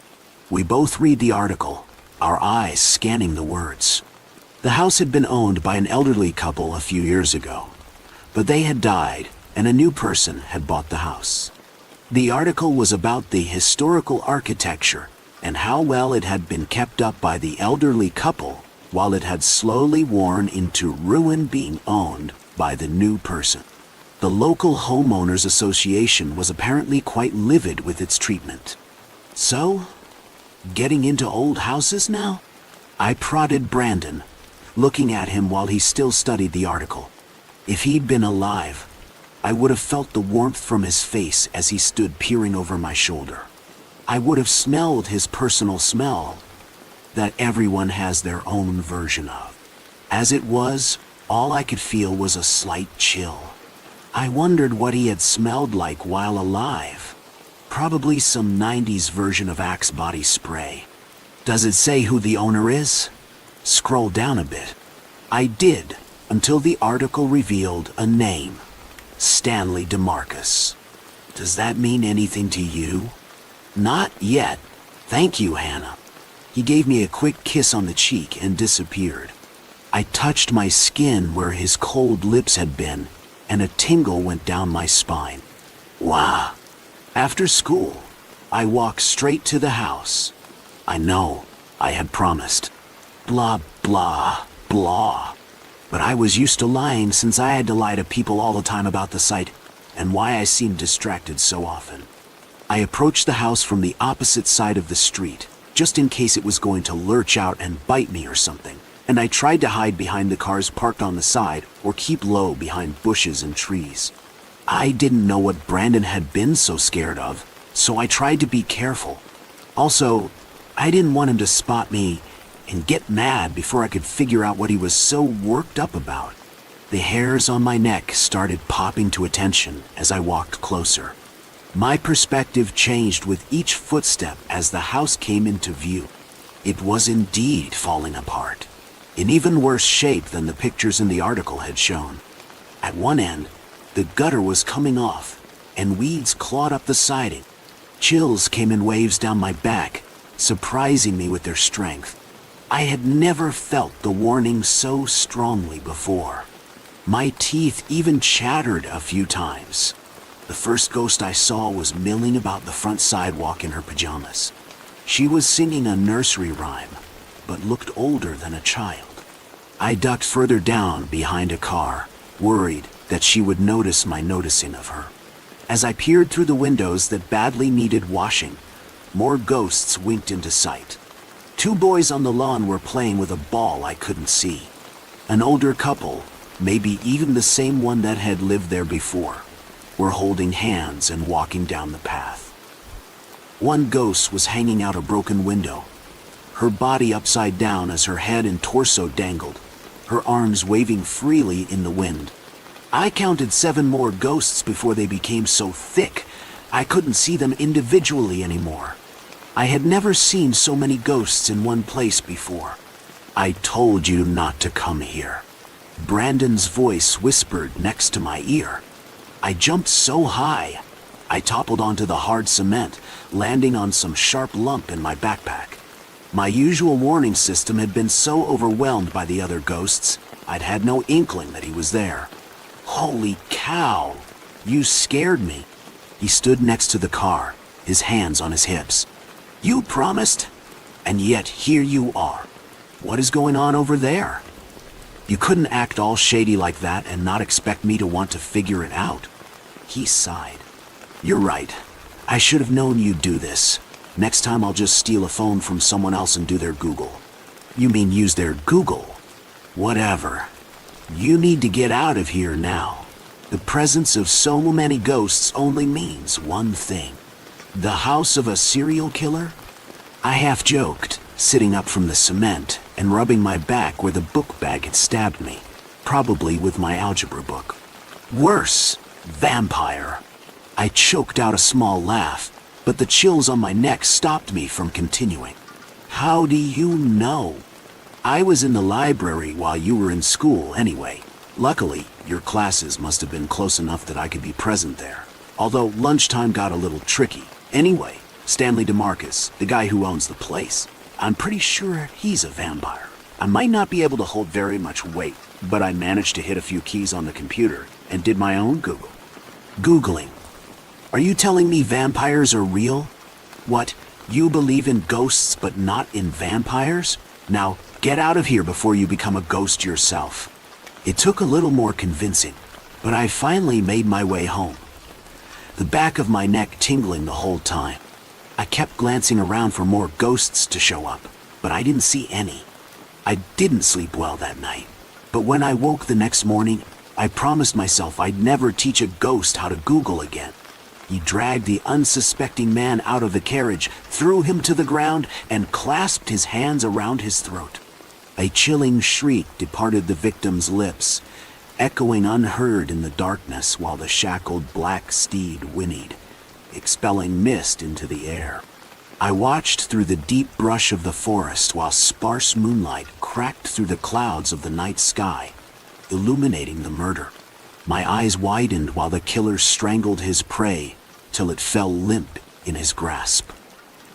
We both read the article, our eyes scanning the words. The house had been owned by an elderly couple a few years ago, but they had died and a new person had bought the house. The article was about the historical architecture and how well it had been kept up by the elderly couple while it had slowly worn into ruin, being owned by the new person. The local homeowners association was apparently quite livid with its treatment. "So, getting into old houses now?" I prodded Brandon, looking at him while he still studied the article. If he'd been alive, I would have felt the warmth from his face as he stood peering over my shoulder. I would have smelled his personal smell that everyone has their own version of. As it was, all I could feel was a slight chill. I wondered what he had smelled like while alive. Probably some 90s version of Axe body spray. "Does it say who the owner is?" Scroll down a bit. I did, until the article revealed a name. Stanley DeMarcus. "Does that mean anything to you?" "Not yet. Thank you, Hannah." He gave me a quick kiss on the cheek and disappeared. I touched my skin where his cold lips had been, and a tingle went down my spine. Wow. After school, I walked straight to the house. I know, I had promised. Blah, blah, blah. But I was used to lying since I had to lie to people all the time about the site and why I seemed distracted so often. I approached the house from the opposite side of the street, just in case it was going to lurch out and bite me or something, and I tried to hide behind the cars parked on the side or keep low behind bushes and trees. I didn't know what Brandon had been so scared of, so I tried to be careful. Also, I didn't want him to spot me and get mad before I could figure out what he was so worked up about. The hairs on my neck started popping to attention as I walked closer. My perspective changed with each footstep as the house came into view. It was indeed falling apart, in even worse shape than the pictures in the article had shown. At one end, the gutter was coming off, and weeds clawed up the siding. Chills came in waves down my back, surprising me with their strength. I had never felt the warning so strongly before. My teeth even chattered a few times. The first ghost I saw was milling about the front sidewalk in her pajamas. She was singing a nursery rhyme, but looked older than a child. I ducked further down behind a car, worried that she would notice my noticing of her. As I peered through the windows that badly needed washing, more ghosts winked into sight. 2 boys on the lawn were playing with a ball I couldn't see. An older couple, maybe even the same one that had lived there before, were holding hands and walking down the path. One ghost was hanging out a broken window, her body upside down as her head and torso dangled, her arms waving freely in the wind. I counted 7 more ghosts before they became so thick I couldn't see them individually anymore. I had never seen so many ghosts in one place before. I told you not to come here. Brandon's voice whispered next to my ear. I jumped so high, I toppled onto the hard cement, landing on some sharp lump in my backpack. My usual warning system had been so overwhelmed by the other ghosts, I'd had no inkling that he was there. Holy cow! You scared me. He stood next to the car, his hands on his hips. You promised, and yet here you are. What is going on over there? You couldn't act all shady like that and not expect me to want to figure it out. He sighed. You're right. I should have known you'd do this. Next time I'll just steal a phone from someone else and do their Google. You mean use their Google? Whatever. You need to get out of here now. The presence of so many ghosts only means one thing. The house of a serial killer? I half joked, sitting up from the cement and rubbing my back where the book bag had stabbed me, probably with my algebra book. Worse, vampire. I choked out a small laugh, but the chills on my neck stopped me from continuing. How do you know? I was in the library while you were in school anyway. Luckily, your classes must have been close enough that I could be present there. Although lunchtime got a little tricky. Anyway, Stanley DeMarcus, the guy who owns the place, I'm pretty sure he's a vampire. I might not be able to hold very much weight, but I managed to hit a few keys on the computer and did my own Google. Googling. Are you telling me vampires are real? What, you believe in ghosts but not in vampires? Now, get out of here before you become a ghost yourself. It took a little more convincing, but I finally made my way home. The back of my neck tingling the whole time. I kept glancing around for more ghosts to show up, but I didn't see any. I didn't sleep well that night, but when I woke the next morning, I promised myself I'd never teach a ghost how to Google again. He dragged the unsuspecting man out of the carriage, threw him to the ground, and clasped his hands around his throat. A chilling shriek departed the victim's lips, echoing unheard in the darkness while the shackled black steed whinnied, expelling mist into the air. I watched through the deep brush of the forest while sparse moonlight cracked through the clouds of the night sky, illuminating the murder. My eyes widened while the killer strangled his prey till it fell limp in his grasp.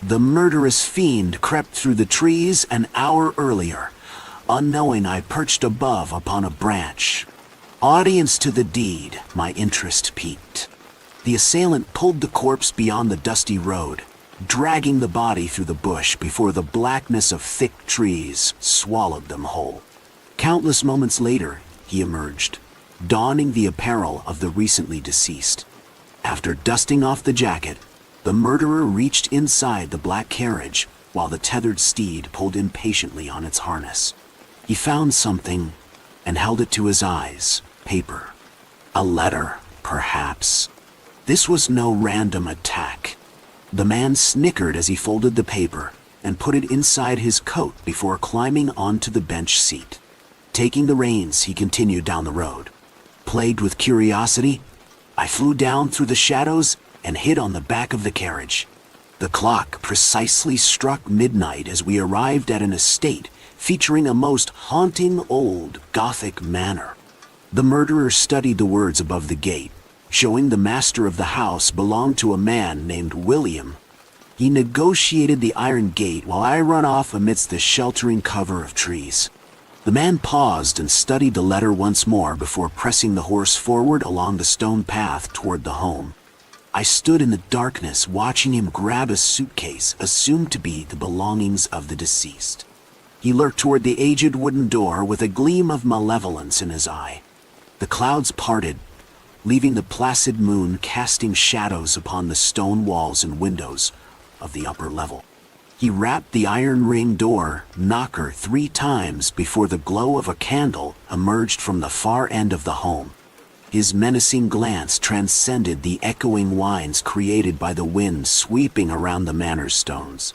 The murderous fiend crept through the trees an hour earlier. Unknowing, I perched above upon a branch. Audience to the deed, my interest piqued. The assailant pulled the corpse beyond the dusty road, dragging the body through the bush before the blackness of thick trees swallowed them whole. Countless moments later, he emerged, donning the apparel of the recently deceased. After dusting off the jacket, the murderer reached inside the black carriage while the tethered steed pulled impatiently on its harness. He found something and held it to his eyes. Paper. A letter, perhaps. This was no random attack. The man snickered as he folded the paper and put it inside his coat before climbing onto the bench seat. Taking the reins, he continued down the road. Plagued with curiosity, I flew down through the shadows and hid on the back of the carriage. The clock precisely struck midnight as we arrived at an estate featuring a most haunting old Gothic manor. The murderer studied the words above the gate, showing the master of the house belonged to a man named William. He negotiated the iron gate while I run off amidst the sheltering cover of trees. The man paused and studied the letter once more before pressing the horse forward along the stone path toward the home. I stood in the darkness watching him grab a suitcase assumed to be the belongings of the deceased. He lurked toward the aged wooden door with a gleam of malevolence in his eye. The clouds parted, leaving the placid moon casting shadows upon the stone walls and windows of the upper level. He rapped the iron ring door knocker 3 times before the glow of a candle emerged from the far end of the home. His menacing glance transcended the echoing whines created by the wind sweeping around the manor's stones.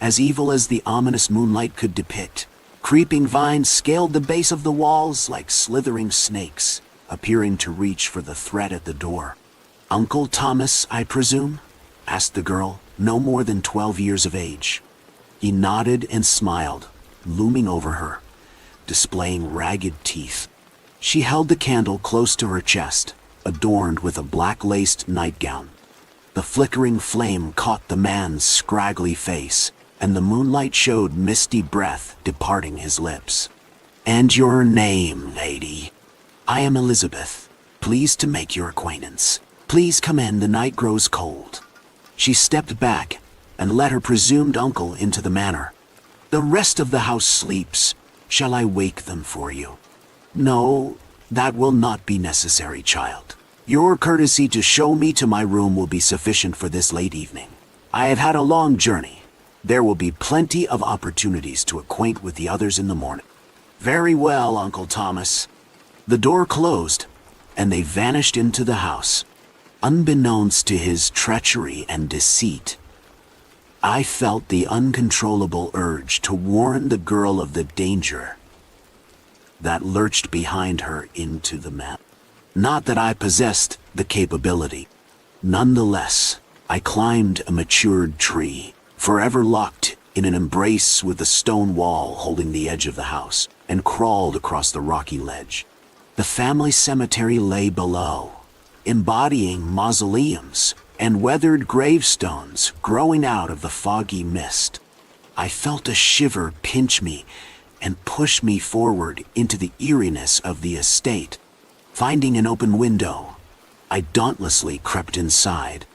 As evil as the ominous moonlight could depict, creeping vines scaled the base of the walls like slithering snakes, appearing to reach for the threat at the door. "Uncle Thomas, I presume?" asked the girl, no more than 12 years of age. He nodded and smiled, looming over her, displaying ragged teeth. She held the candle close to her chest, adorned with a black-laced nightgown. The flickering flame caught the man's scraggly face, and the moonlight showed misty breath departing his lips. "And your name, lady?" "I am Elizabeth. Pleased to make your acquaintance. Please come in, the night grows cold." She stepped back and led her presumed uncle into the manor. "The rest of the house sleeps. Shall I wake them for you?" "No, that will not be necessary, child. Your courtesy to show me to my room will be sufficient for this late evening. I have had a long journey. There will be plenty of opportunities to acquaint with the others in the morning." "Very well, Uncle Thomas." The door closed, and they vanished into the house. Unbeknownst to his treachery and deceit, I felt the uncontrollable urge to warn the girl of the danger that lurched behind her into the map. Not that I possessed the capability. Nonetheless, I climbed a matured tree, forever locked in an embrace with the stone wall holding the edge of the house, and crawled across the rocky ledge. The family cemetery lay below, embodying mausoleums and weathered gravestones growing out of the foggy mist. I felt a shiver pinch me and push me forward into the eeriness of the estate. Finding an open window, I dauntlessly crept inside.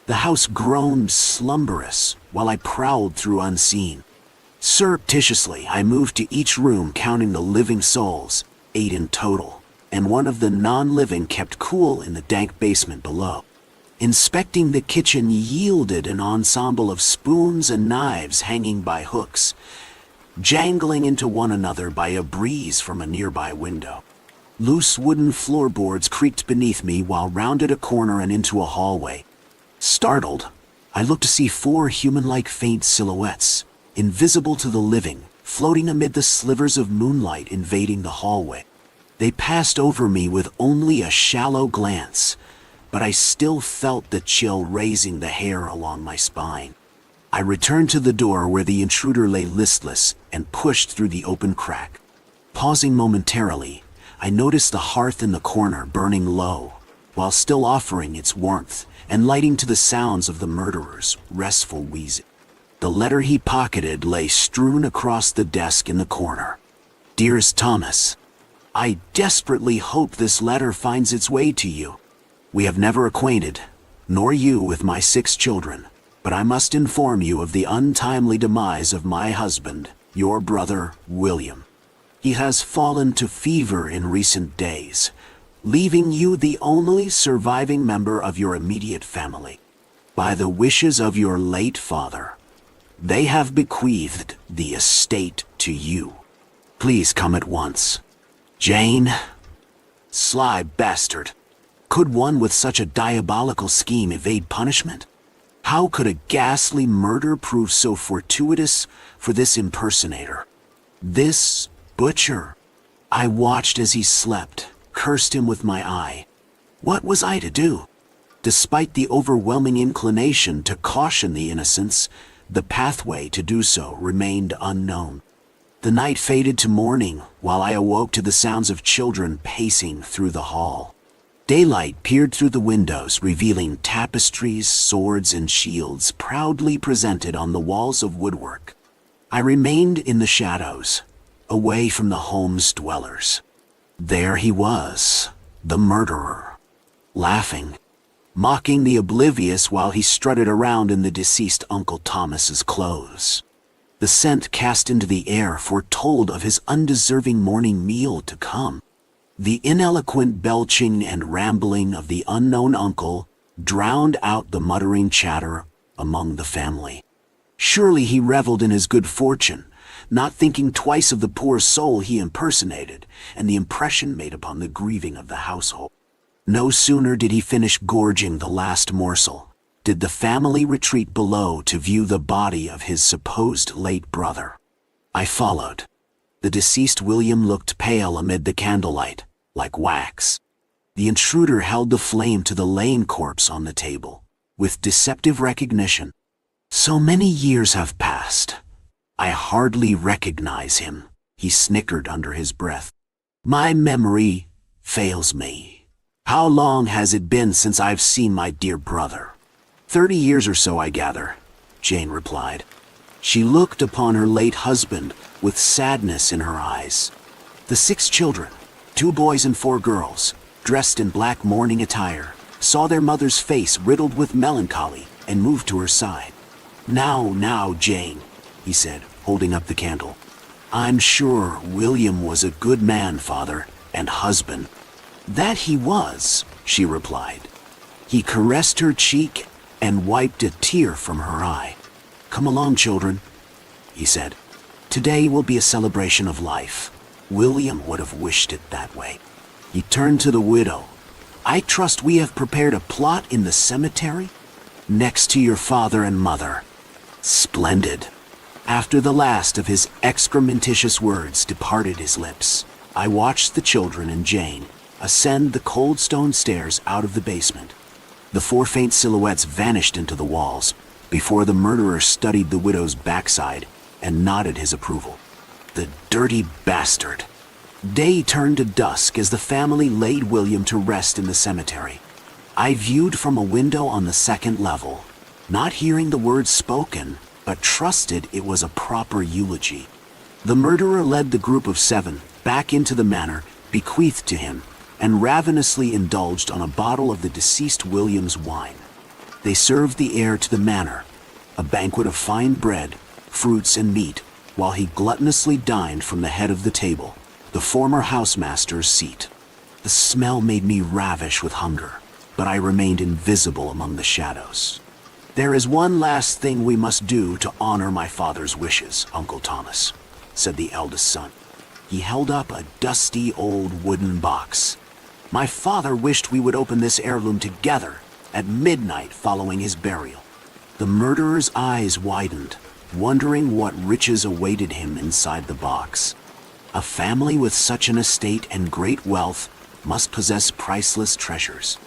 The house groaned slumberous while I prowled through unseen. Surreptitiously, I moved to each room, counting the living souls, 8 in total, and one of the non-living kept cool in the dank basement below. Inspecting the kitchen yielded an ensemble of spoons and knives hanging by hooks, jangling into one another by a breeze from a nearby window. Loose wooden floorboards creaked beneath me while rounded a corner and into a hallway. Startled, I looked to see 4 human-like faint silhouettes, invisible to the living, floating amid the slivers of moonlight invading the hallway. They passed over me with only a shallow glance, but I still felt the chill raising the hair along my spine. I returned to the door where the intruder lay listless and pushed through the open crack. Pausing momentarily, I noticed the hearth in the corner burning low, while still offering its warmth and lighting to the sounds of the murderer's restful wheezing. The letter he pocketed lay strewn across the desk in the corner. "Dearest Thomas, I desperately hope this letter finds its way to you. We have never acquainted, nor you with my 6 children, but I must inform you of the untimely demise of my husband, your brother, William. He has fallen to fever in recent days, leaving you the only surviving member of your immediate family. By the wishes of your late father, they have bequeathed the estate to you. Please come at once. Jane." Sly bastard. Could one with such a diabolical scheme evade punishment? How could a ghastly murder prove so fortuitous for this impersonator? This butcher. I watched as he slept, cursed him with my eye. What was I to do? Despite the overwhelming inclination to caution the innocents, the pathway to do so remained unknown. The night faded to morning while I awoke to the sounds of children pacing through the hall. Daylight peered through the windows, revealing tapestries, swords, and shields proudly presented on the walls of woodwork. I remained in the shadows, away from the home's dwellers. There he was, the murderer, laughing, mocking the oblivious while he strutted around in the deceased Uncle Thomas's clothes. The scent cast into the air foretold of his undeserving morning meal to come. The ineloquent belching and rambling of the unknown uncle drowned out the muttering chatter among the family. Surely he reveled in his good fortune, not thinking twice of the poor soul he impersonated and the impression made upon the grieving of the household. No sooner did he finish gorging the last morsel, did the family retreat below to view the body of his supposed late brother. I followed. The deceased William looked pale amid the candlelight, like wax. The intruder held the flame to the laying corpse on the table, with deceptive recognition. So many years have passed. I hardly recognize him, he snickered under his breath. My memory fails me. How long has it been since I've seen my dear brother? 30 years or so, I gather, Jane replied. She looked upon her late husband with sadness in her eyes. The 6 children, 2 boys and 4 girls, dressed in black mourning attire, saw their mother's face riddled with melancholy and moved to her side. Now, Jane, he said, holding up the candle. I'm sure William was a good man, father, and husband. That he was, she replied. He caressed her cheek and wiped a tear from her eye. Come along, children, he said. Today will be a celebration of life. William would have wished it that way. He turned to the widow. I trust we have prepared a plot in the cemetery? Next to your father and mother. Splendid. After the last of his excrementitious words departed his lips, I watched the children and Jane ascend the cold stone stairs out of the basement. The 4 faint silhouettes vanished into the walls before the murderer studied the widow's backside and nodded his approval. The dirty bastard. Day turned to dusk as the family laid William to rest in the cemetery. I viewed from a window on the 2nd level, not hearing the words spoken, but trusted it was a proper eulogy. The murderer led the group of 7 back into the manor bequeathed to him and ravenously indulged on a bottle of the deceased William's wine. They served the heir to the manor, a banquet of fine bread, fruits, and meat, while he gluttonously dined from the head of the table, the former housemaster's seat. The smell made me ravish with hunger, but I remained invisible among the shadows. There is one last thing we must do to honor my father's wishes, Uncle Thomas, said the eldest son. He held up a dusty old wooden box. My father wished we would open this heirloom together at midnight following his burial. The murderer's eyes widened, wondering what riches awaited him inside the box. A family with such an estate and great wealth must possess priceless treasures.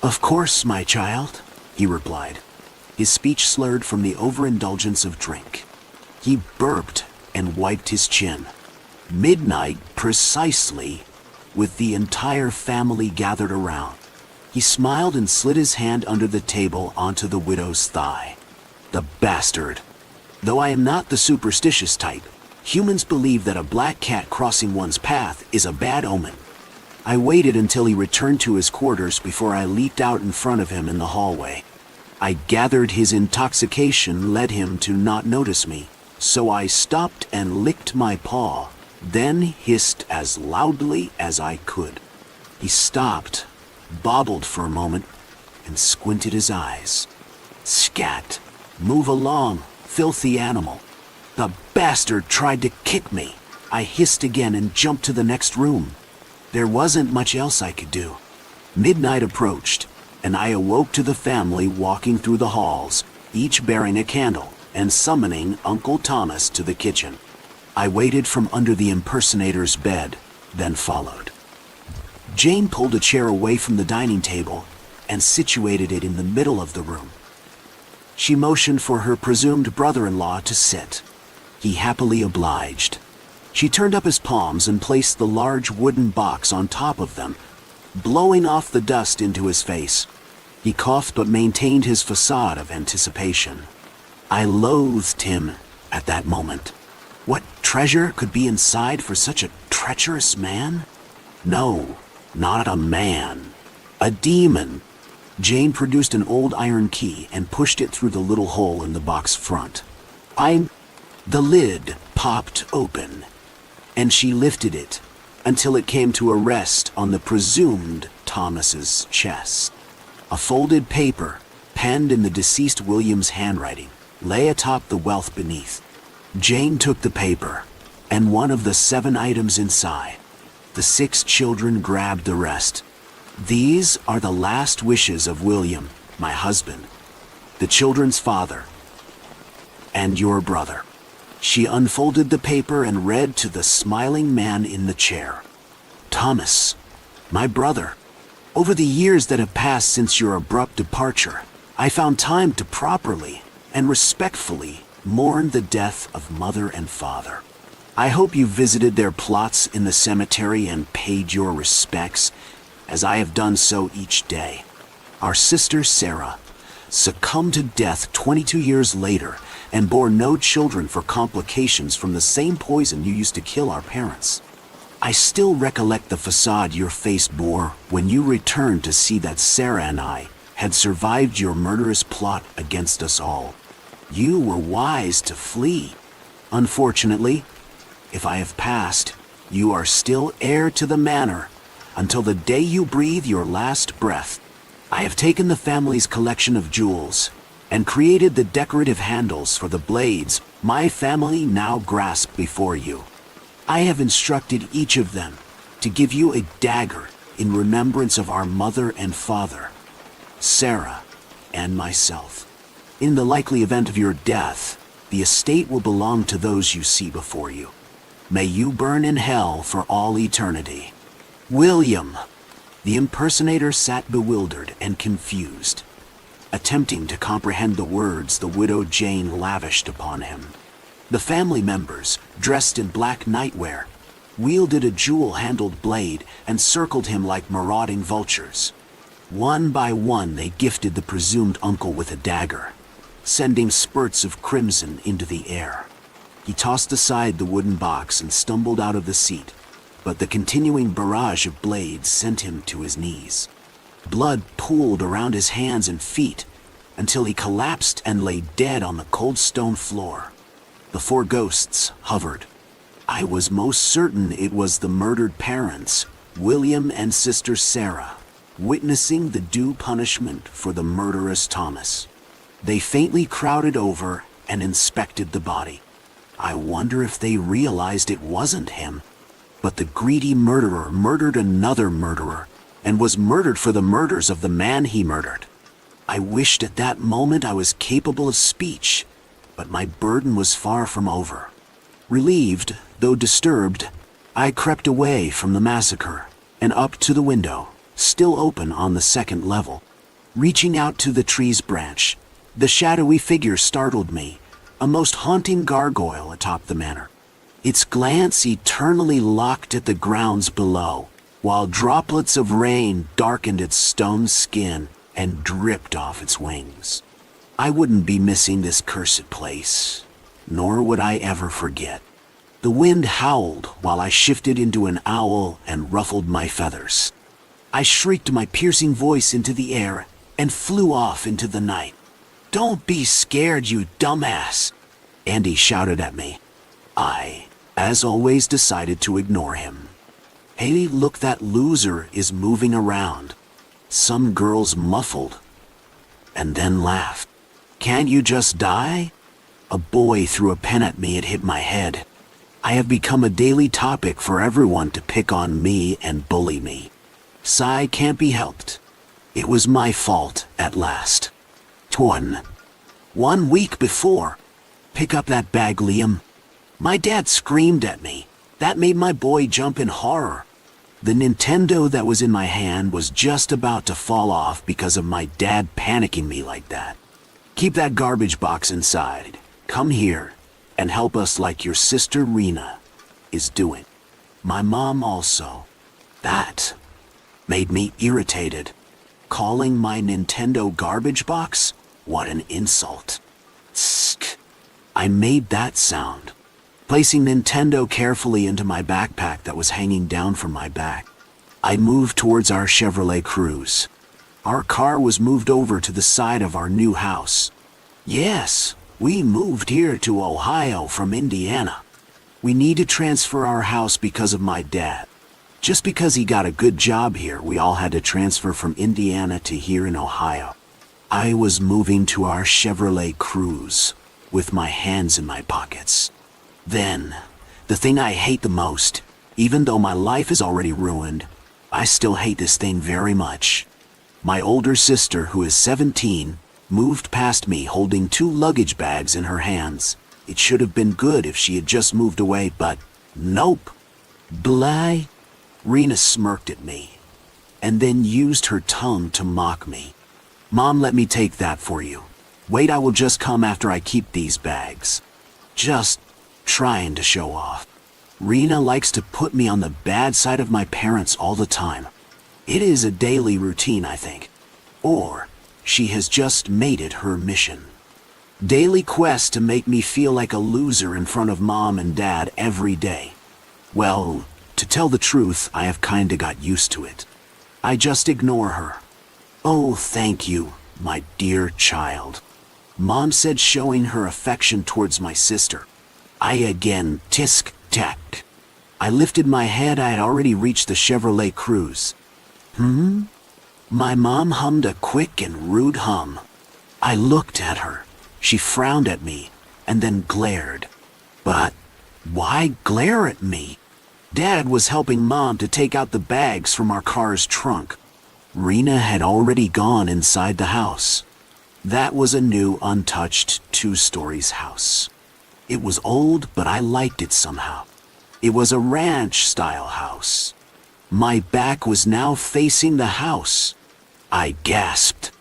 Of course, my child, he replied. His speech slurred from the overindulgence of drink. He burped and wiped his chin. Midnight, precisely, with the entire family gathered around. He smiled and slid his hand under the table onto the widow's thigh. The bastard. Though I am not the superstitious type, humans believe that a black cat crossing one's path is a bad omen. I waited until he returned to his quarters before I leaped out in front of him in the hallway. I gathered his intoxication led him to not notice me, so I stopped and licked my paw, then hissed as loudly as I could. He stopped, bobbled for a moment, and squinted his eyes. Scat! Move along, filthy animal. The bastard tried to kick me. I hissed again and jumped to the next room. There wasn't much else I could do. Midnight approached, and I awoke to the family walking through the halls, each bearing a candle and summoning Uncle Thomas to the kitchen. I waited from under the impersonator's bed, then followed. Jane pulled a chair away from the dining table and situated it in the middle of the room. She motioned for her presumed brother-in-law to sit. He happily obliged. She turned up his palms and placed the large wooden box on top of them, blowing off the dust into his face. He coughed but maintained his facade of anticipation. I loathed him at that moment. What treasure could be inside for such a treacherous man? No, not a man. A demon. Jane produced an old iron key and pushed it through the little hole in the box front. The lid popped open, and she lifted it until it came to a rest on the presumed Thomas's chest. A folded paper, penned in the deceased William's handwriting, lay atop the wealth beneath. Jane took the paper and one of the 7 items inside. The 6 children grabbed the rest. These are the last wishes of William, my husband, the children's father, and your brother. She unfolded the paper and read to the smiling man in the chair. Thomas, my brother, over the years that have passed since your abrupt departure, I found time to properly and respectfully mourn the death of mother and father. I hope you visited their plots in the cemetery and paid your respects, as I have done so each day. Our sister Sarah succumbed to death 22 years later and bore no children for complications from the same poison you used to kill our parents. I still recollect the facade your face bore when you returned to see that Sarah and I had survived your murderous plot against us all. You were wise to flee. Unfortunately, if I have passed, you are still heir to the manor until the day you breathe your last breath. I have taken the family's collection of jewels and created the decorative handles for the blades my family now grasp before you. I have instructed each of them to give you a dagger in remembrance of our mother and father, Sarah and myself. In the likely event of your death, the estate will belong to those you see before you. May you burn in hell for all eternity. William. The impersonator sat bewildered and confused, attempting to comprehend the words the widow Jane lavished upon him. The family members, dressed in black nightwear, wielded a jewel-handled blade and circled him like marauding vultures. One by one they gifted the presumed uncle with a dagger, sending spurts of crimson into the air. He tossed aside the wooden box and stumbled out of the seat, but the continuing barrage of blades sent him to his knees. Blood pooled around his hands and feet until he collapsed and lay dead on the cold stone floor. The four ghosts hovered. I was most certain it was the murdered parents, William and sister Sarah, witnessing the due punishment for the murderous Thomas. They faintly crowded over and inspected the body. I wonder if they realized it wasn't him, but the greedy murderer murdered another murderer and was murdered for the murders of the man he murdered. I wished at that moment I was capable of speech, but my burden was far from over. Relieved, though disturbed, I crept away from the massacre and up to the window, still open on the second level. Reaching out to the tree's branch, the shadowy figure startled me, a most haunting gargoyle atop the manor. Its glance eternally locked at the grounds below, while droplets of rain darkened its stone skin and dripped off its wings. I wouldn't be missing this cursed place, nor would I ever forget. The wind howled while I shifted into an owl and ruffled my feathers. I shrieked my piercing voice into the air and flew off into the night. "Don't be scared, you dumbass," Andy shouted at me. I, as always, decided to ignore him. "Hey, look, that loser is moving around." Some girls muffled and then laughed. "Can't you just die?" A boy threw a pen at me and hit my head. I have become a daily topic for everyone to pick on me and bully me. Sigh, can't be helped. It was my fault at last. 1 week before. "Pick up that bag, Liam." My dad screamed at me. That made my boy jump in horror. The Nintendo that was in my hand was just about to fall off because of my dad panicking me like that. "Keep that garbage box inside. Come here and help us like your sister Rena is doing." My mom also. That made me irritated. Calling my Nintendo garbage box? What an insult. Tsk. I made that sound, placing Nintendo carefully into my backpack that was hanging down from my back. I moved towards our Chevrolet Cruze. Our car was moved over to the side of our new house. Yes, we moved here to Ohio from Indiana. We need to transfer our house because of my dad. Just because he got a good job here, we all had to transfer from Indiana to here in Ohio. I was moving to our Chevrolet Cruze with my hands in my pockets. Then, the thing I hate the most, even though my life is already ruined, I still hate this thing very much. My older sister, who is 17, moved past me holding 2 luggage bags in her hands. It should have been good if she had just moved away, but nope. Blah. Rena smirked at me, and then used her tongue to mock me. "Mom, let me take that for you." Wait, I will just come after I keep these bags. Just trying to show off. Rena likes to put me on the bad side of my parents all the time. It is a daily routine, I think. Or she has just made it her mission. Daily quest to make me feel like a loser in front of mom and dad every day. Well, to tell the truth, I have kinda got used to it. I just ignore her. Oh, thank you, my dear child. Mom said, showing her affection towards my sister. I again tisk-tacked. I lifted my head. I had already reached the Chevrolet Cruze. My mom hummed a quick and rude hum. I looked at her. She frowned at me and then glared. But why glare at me? Dad was helping Mom to take out the bags from our car's trunk. Rena had already gone inside the house. That was a new, untouched 2-stories house. It was old, but I liked it somehow. It was a ranch-style house. My back was now facing the house. I gasped.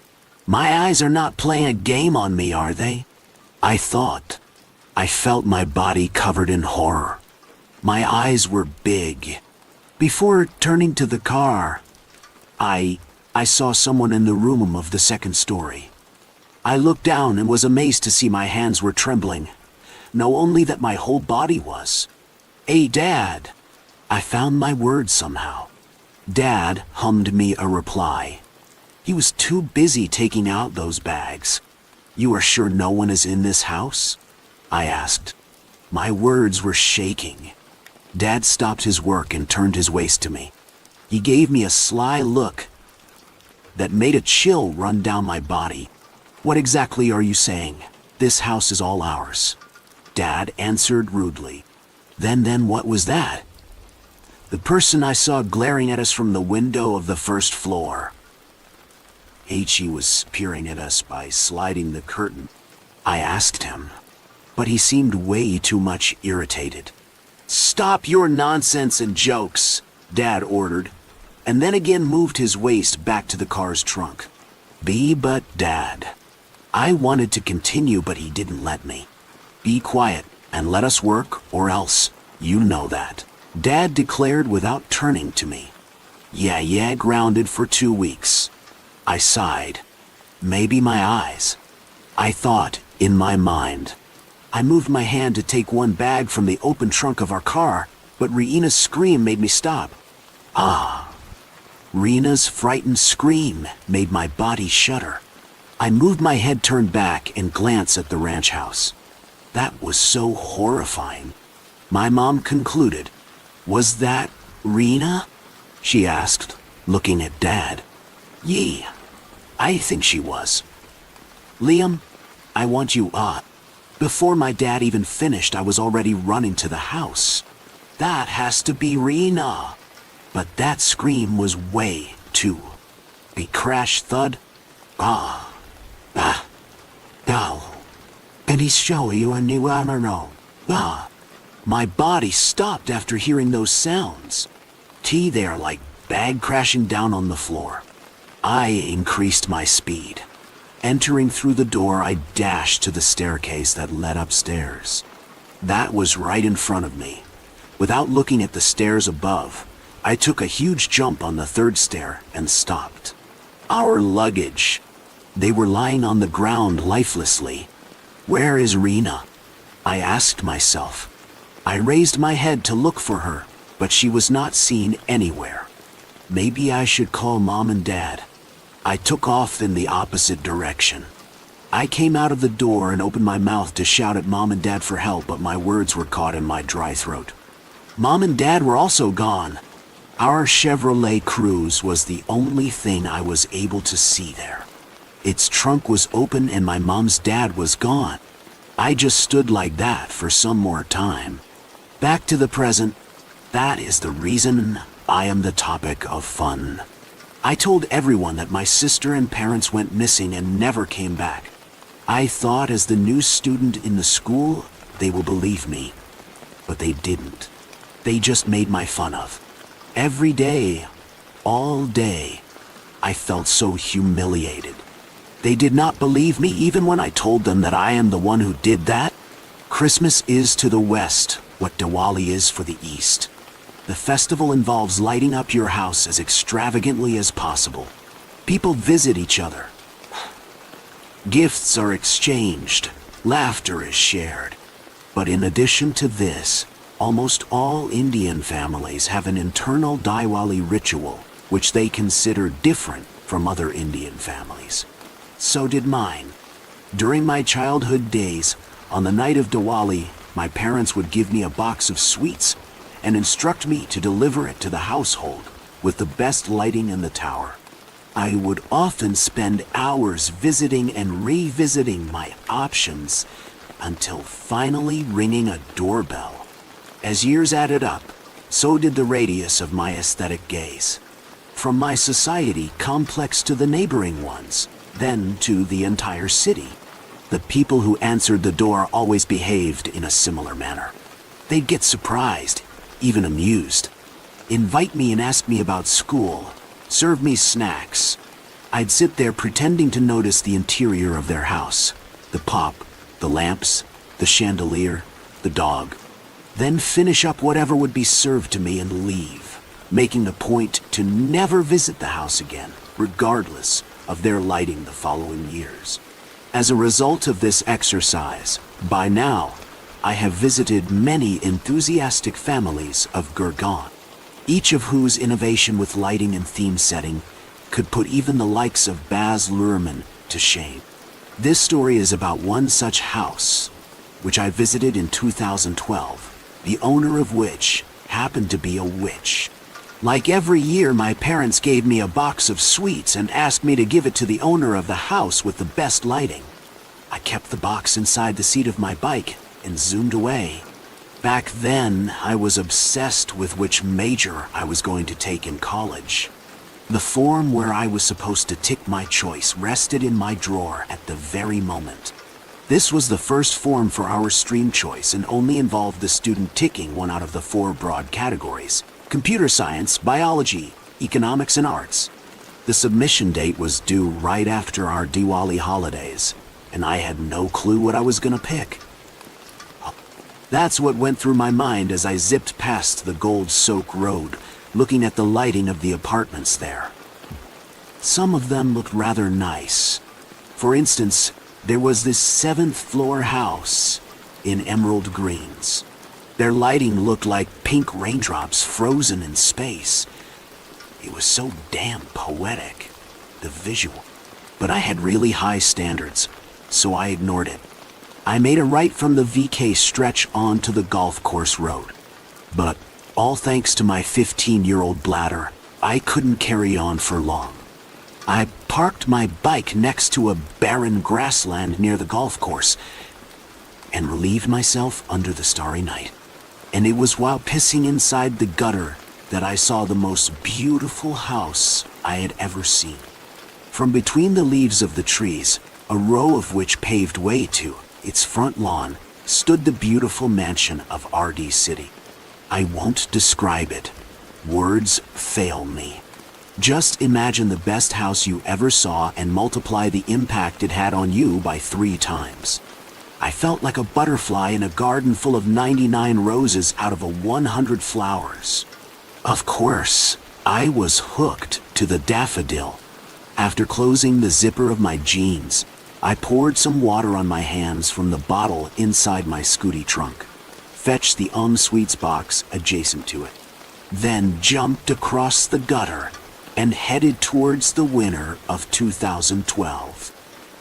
My eyes are not playing a game on me, are they? I thought. I felt my body covered in horror. My eyes were big. Before turning to the car, I saw someone in the room of the 2nd story. I looked down and was amazed to see my hands were trembling. No, only that my whole body was. Hey, Dad. I found my words somehow. Dad hummed me a reply. He was too busy taking out those bags. You are sure no one is in this house? I asked. My words were shaking. Dad stopped his work and turned his waist to me. He gave me a sly look that made a chill run down my body. What exactly are you saying? This house is all ours. Dad answered rudely. Then what was that? The person I saw glaring at us from the window of the 1st floor. He was peering at us by sliding the curtain. I asked him, but he seemed way too much irritated. Stop your nonsense and jokes, Dad ordered, and then again moved his waist back to the car's trunk. But Dad. I wanted to continue, but he didn't let me. Be quiet and let us work, or else, you know that, Dad declared without turning to me. Yeah, grounded for 2 weeks. I sighed. Maybe my eyes. I thought, in my mind. I moved my hand to take one bag from the open trunk of our car, but Rena's scream made me stop. Rena's frightened scream made my body shudder. I moved my head, turned back, and glanced at the ranch house. That was so horrifying. My mom concluded. Was that Rena? She asked, looking at Dad. Yeah, I think she was. Liam, I want you up. Before my dad even finished, I was already running to the house. That has to be Rena. But that scream was way too. A crash thud. Can he show you a new ammo? My body stopped after hearing those sounds. They are like bag crashing down on the floor. I increased my speed. Entering through the door, I dashed to the staircase that led upstairs. That was right in front of me. Without looking at the stairs above, I took a huge jump on the 3rd stair and stopped. Our luggage. They were lying on the ground lifelessly. Where is Rena? I asked myself. I raised my head to look for her, but she was not seen anywhere. Maybe I should call Mom and Dad. I took off in the opposite direction. I came out of the door and opened my mouth to shout at Mom and Dad for help, but my words were caught in my dry throat. Mom and Dad were also gone. Our Chevrolet Cruze was the only thing I was able to see there. Its trunk was open and my mom's dad was gone. I just stood like that for some more time. Back to the present. That is the reason I am the topic of fun. I told everyone that my sister and parents went missing and never came back. I thought as the new student in the school, they will believe me. But they didn't. They just made my fun of. Every day, all day, I felt so humiliated. They did not believe me even when I told them that I am the one who did that. Christmas is to the West what Diwali is for the East. The festival involves lighting up your house as extravagantly as possible. People visit each other. Gifts are exchanged. Laughter is shared. But in addition to this, almost all Indian families have an internal Diwali ritual which they consider different from other Indian families. So did mine. During my childhood days, on the night of Diwali, my parents would give me a box of sweets and instruct me to deliver it to the household with the best lighting in the tower. I would often spend hours visiting and revisiting my options until finally ringing a doorbell. As years added up, so did the radius of my aesthetic gaze. From my society complex to the neighboring ones, then to the entire city. The people who answered the door always behaved in a similar manner. They'd get surprised, even amused, invite me and ask me about school, serve me snacks. I'd sit there pretending to notice the interior of their house, the pop, the lamps, the chandelier, the dog, then finish up whatever would be served to me and leave, making a point to never visit the house again, regardless of their lighting the following years. As a result of this exercise, by now, I have visited many enthusiastic families of Gurgaon, each of whose innovation with lighting and theme setting could put even the likes of Baz Luhrmann to shame. This story is about one such house, which I visited in 2012, the owner of which happened to be a witch. Like every year, my parents gave me a box of sweets and asked me to give it to the owner of the house with the best lighting. I kept the box inside the seat of my bike and zoomed away. Back then, I was obsessed with which major I was going to take in college. The form where I was supposed to tick my choice rested in my drawer at the very moment. This was the first form for our stream choice and only involved the student ticking one out of the 4 broad categories: computer science, biology, economics, and arts. The submission date was due right after our Diwali holidays, and I had no clue what I was gonna pick. That's what went through my mind as I zipped past the Gold Soak Road, looking at the lighting of the apartments there. Some of them looked rather nice. For instance, there was this 7th-floor house in emerald greens. Their lighting looked like pink raindrops frozen in space. It was so damn poetic, the visual. But I had really high standards, so I ignored it. I made a right from the VK stretch onto the golf course road. But, all thanks to my 15-year-old bladder, I couldn't carry on for long. I parked my bike next to a barren grassland near the golf course and relieved myself under the starry night. And it was while pissing inside the gutter that I saw the most beautiful house I had ever seen. From between the leaves of the trees, a row of which paved way to its front lawn, stood the beautiful mansion of RD City. I won't describe it. Words fail me. Just imagine the best house you ever saw and multiply the impact it had on you by 3 times. I felt like a butterfly in a garden full of 99 roses out of 100 flowers. Of course, I was hooked to the daffodil. After closing the zipper of my jeans, I poured some water on my hands from the bottle inside my Scooty trunk, fetched the sweets box adjacent to it, then jumped across the gutter and headed towards the winter of 2012.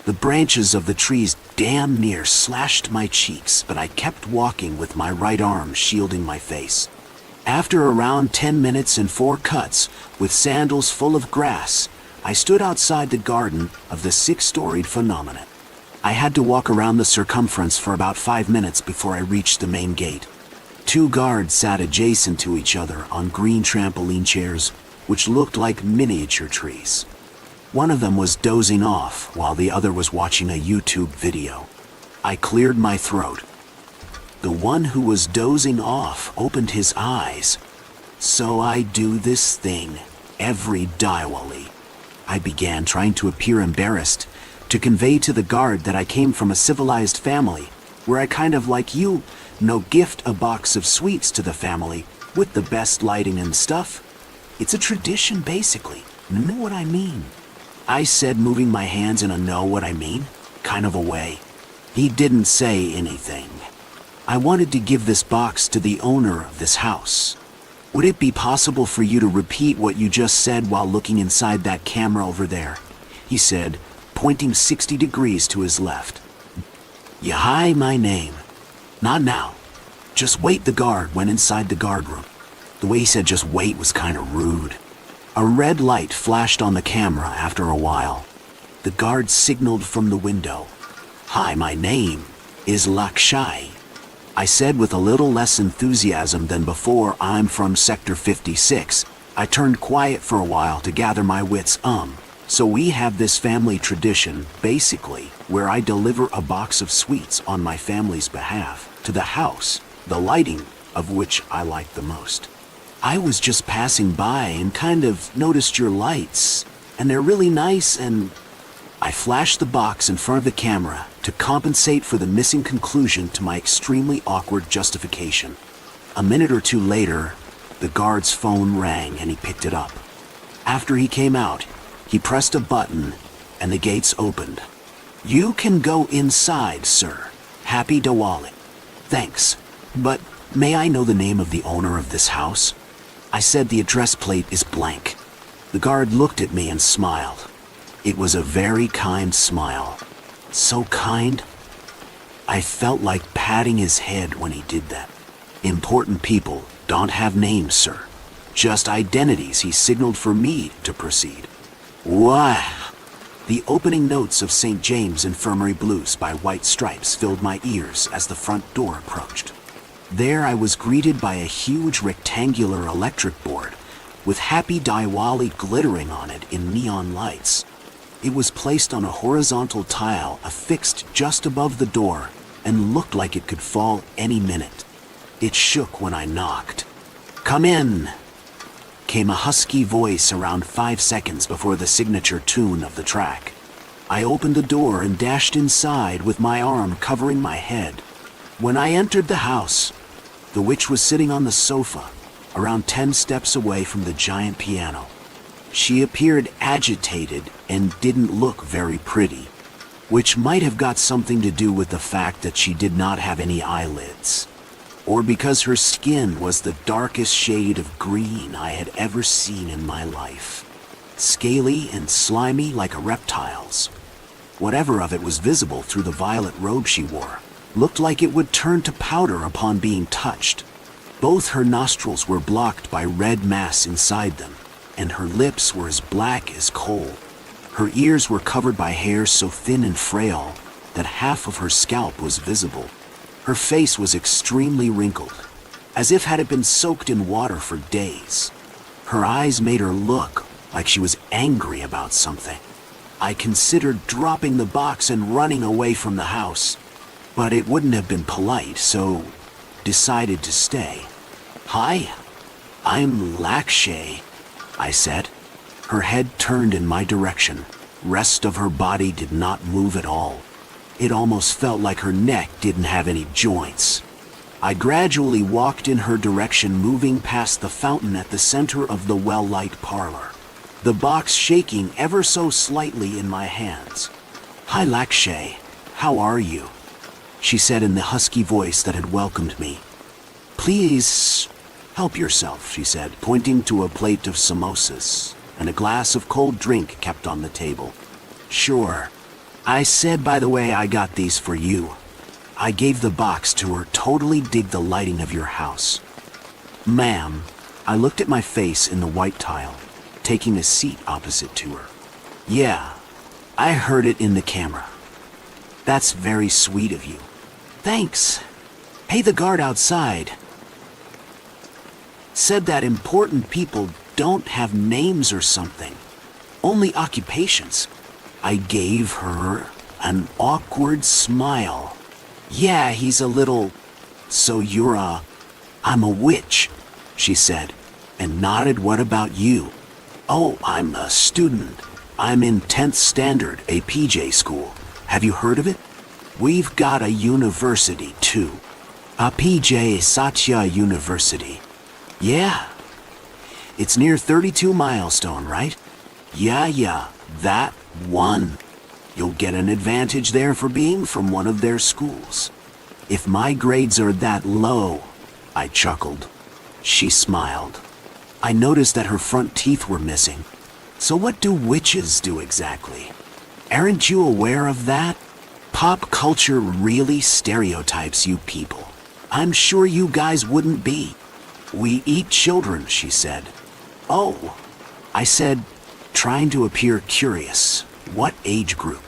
The branches of the trees damn near slashed my cheeks, but I kept walking with my right arm shielding my face. After around 10 minutes and 4 cuts, with sandals full of grass, I stood outside the garden of the 6-storied phenomenon. I had to walk around the circumference for about 5 minutes before I reached the main gate. 2 guards sat adjacent to each other on green trampoline chairs, which looked like miniature trees. One of them was dozing off while the other was watching a YouTube video. I cleared my throat. The one who was dozing off opened his eyes. So I do this thing every Diwali. I began, trying to appear embarrassed, to convey to the guard that I came from a civilized family, where I kind of like you, gift a box of sweets to the family with the best lighting and stuff. It's a tradition, basically. Know what I mean? I said, moving my hands in a know what I mean kind of a way. He didn't say anything. I wanted to give this box to the owner of this house. Would it be possible for you to repeat what you just said while looking inside that camera over there? He said, pointing 60 degrees to his left. Yeah, hi, my name. Not now. Just wait. The guard went inside the guard room. The way he said just wait was kind of rude. A red light flashed on the camera after a while. The guard signaled from the window. Hi, my name is Lakshai. I said with a little less enthusiasm than before. I'm from Sector 56. I turned quiet for a while to gather my wits. So we have this family tradition, basically, where I deliver a box of sweets on my family's behalf to the house, the lighting of which I like the most. I was just passing by and kind of noticed your lights, and they're really nice, and I flashed the box in front of the camera to compensate for the missing conclusion to my extremely awkward justification. A minute or two later, the guard's phone rang and he picked it up. After he came out, he pressed a button and the gates opened. You can go inside, sir. Happy Diwali. Thanks, but may I know the name of the owner of this house? I said the address plate is blank. The guard looked at me and smiled. It was a very kind smile. So kind. I felt like patting his head when he did that. Important people don't have names, sir. Just identities. He signaled for me to proceed. Wow. The opening notes of St. James Infirmary Blues by White Stripes filled my ears as the front door approached. There I was greeted by a huge rectangular electric board with Happy Diwali glittering on it in neon lights. It was placed on a horizontal tile affixed just above the door and looked like it could fall any minute. It shook when I knocked. Come in, came a husky voice around 5 seconds before the signature tune of the track. I opened the door and dashed inside with my arm covering my head. When I entered the house, the witch was sitting on the sofa, around 10 steps away from the giant piano. She appeared agitated and didn't look very pretty, which might have got something to do with the fact that she did not have any eyelids, or because her skin was the darkest shade of green I had ever seen in my life. Scaly and slimy like a reptile's. Whatever of it was visible through the violet robe she wore looked like it would turn to powder upon being touched. Both her nostrils were blocked by red mass inside them, and her lips were as black as coal. Her ears were covered by hair so thin and frail that half of her scalp was visible. Her face was extremely wrinkled, as if had it been soaked in water for days. Her eyes made her look like she was angry about something. I considered dropping the box and running away from the house, but it wouldn't have been polite, so decided to stay. Hi, I'm Lakshay, I said. Her head turned in my direction. Rest of her body did not move at all. It almost felt like her neck didn't have any joints. I gradually walked in her direction, moving past the fountain at the center of the well-light parlor, the box shaking ever so slightly in my hands. Hi, Lakshay. How are you? She said in the husky voice that had welcomed me. Please help yourself, she said, pointing to a plate of samosas and a glass of cold drink kept on the table. Sure. I said, by the way, I got these for you. I gave the box to her. Totally dig the lighting of your house. Ma'am, I looked at my face in the white tile, taking a seat opposite to her. Yeah, I heard it in the camera. That's very sweet of you. Thanks. Hey, the guard outside said that important people don't have names or something, only occupations. I gave her an awkward smile. Yeah, he's a little... So I'm a witch, she said, and nodded. What about you? Oh, I'm a student. I'm in 10th Standard, a PJ school. Have you heard of it? We've got a university, too. A PJ Satya University. Yeah. It's near 32 Milestone, right? Yeah, that one. You'll get an advantage there for being from one of their schools. If my grades are that low, I chuckled. She smiled. I noticed that her front teeth were missing. So what do witches do exactly? Aren't you aware of that? Pop culture really stereotypes you people. I'm sure you guys wouldn't be. We eat children, she said. Oh, I said, trying to appear curious. What age group?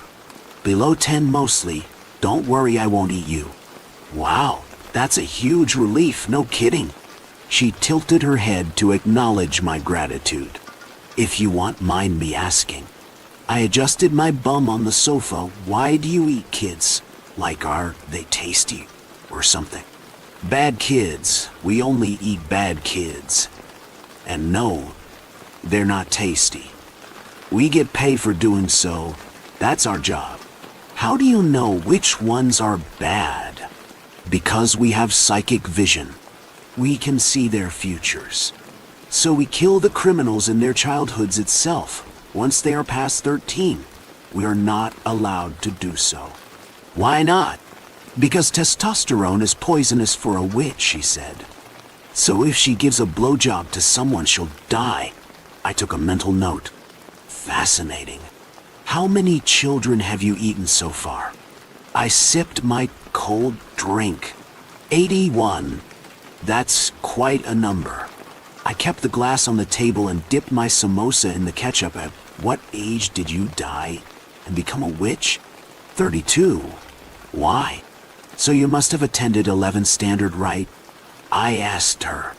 Below 10 mostly. Don't worry, I won't eat you. Wow, that's a huge relief, no kidding. She tilted her head to acknowledge my gratitude. If you won't mind me asking. I adjusted my bum on the sofa. Why do you eat kids? Like are they tasty or something? Bad kids. We only eat bad kids. And no, they're not tasty. We get paid for doing so. That's our job. How do you know which ones are bad? Because we have psychic vision. We can see their futures. So we kill the criminals in their childhoods itself. Once they are past 13, we are not allowed to do so. Why not? Because testosterone is poisonous for a witch, she said. So if she gives a blowjob to someone, she'll die. I took a mental note. Fascinating. How many children have you eaten so far? I sipped my cold drink. 81. That's quite a number. I kept the glass on the table and dipped my samosa in the ketchup. At what age did you die and become a witch? 32. Why? So you must have attended 11th Standard, right? I asked her.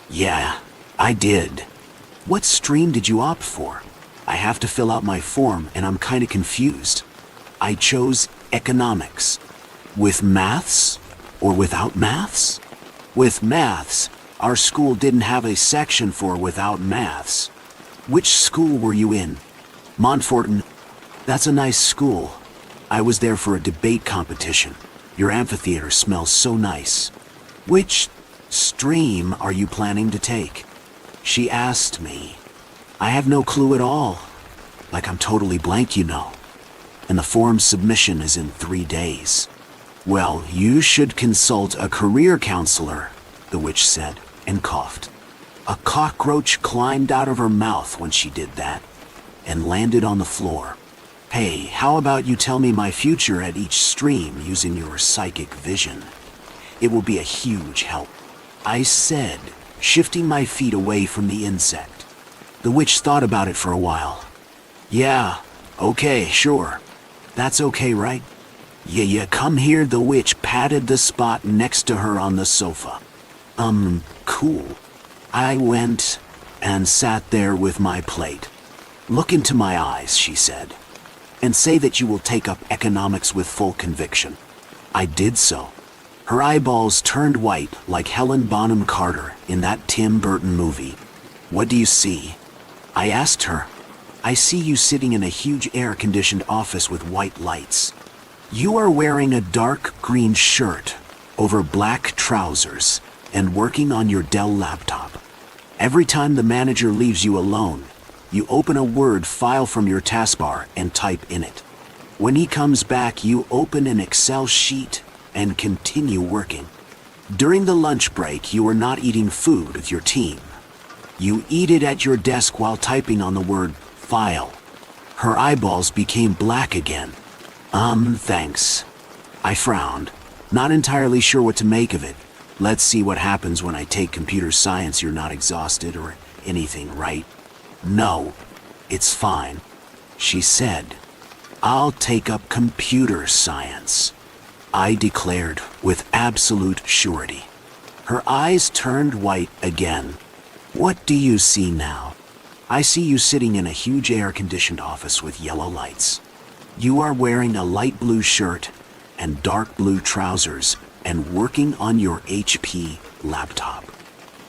Yeah, I did. What stream did you opt for? I have to fill out my form and I'm kinda confused. I chose economics. With maths or without maths? With maths. Our school didn't have a section for without maths. Which school were you in? Montfortin. That's a nice school. I was there for a debate competition. Your amphitheater smells so nice. Which stream are you planning to take? She asked me. I have no clue at all. Like I'm totally blank, you know. And the form submission is in 3 days. Well, you should consult a career counselor, the witch said, and coughed. A cockroach climbed out of her mouth when she did that, and landed on the floor. Hey, how about you tell me my future at each stream using your psychic vision? It will be a huge help. I said, shifting my feet away from the insect. The witch thought about it for a while. Yeah, okay, sure. That's okay, right? Yeah, come here, the witch patted the spot next to her on the sofa. Cool. I went and sat there with my plate. Look into my eyes, she said, and say that you will take up economics with full conviction. I did so. Her eyeballs turned white like Helen Bonham Carter in that Tim Burton movie. What do you see? I asked her. I see you sitting in a huge air-conditioned office with white lights. You are wearing a dark green shirt over black trousers and working on your Dell laptop. Every time the manager leaves you alone, you open a Word file from your taskbar and type in it. When he comes back, you open an Excel sheet and continue working. During the lunch break, you are not eating food with your team. You eat it at your desk while typing on the word file. Her eyeballs became black again. Thanks. I frowned, not entirely sure what to make of it. Let's see what happens when I take computer science. You're not exhausted or anything, right? No, it's fine. She said, I'll take up computer science. I declared with absolute surety. Her eyes turned white again. What do you see now? I see you sitting in a huge air-conditioned office with yellow lights. You are wearing a light blue shirt and dark blue trousers and working on your HP laptop.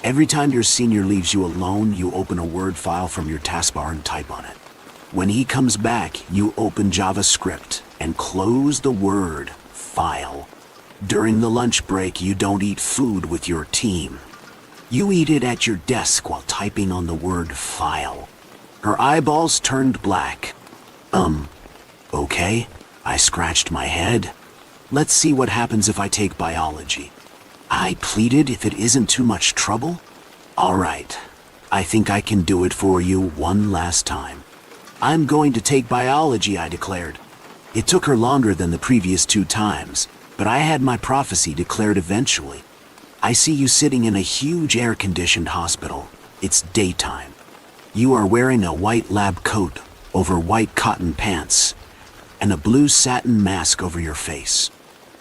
Every time your senior leaves you alone, you open a Word file from your taskbar and type on it. When he comes back, you open JavaScript and close the word file. During the lunch break, you don't eat food with your team. You eat it at your desk while typing on the word file. Her eyeballs turned black. Okay, I scratched my head. Let's see what happens if I take biology. I pleaded if it isn't too much trouble. All right, I think I can do it for you one last time. I'm going to take biology, I declared. It took her longer than the previous 2 times, but I had my prophecy declared eventually. I see you sitting in a huge air-conditioned hospital. It's daytime. You are wearing a white lab coat over white cotton pants and a blue satin mask over your face.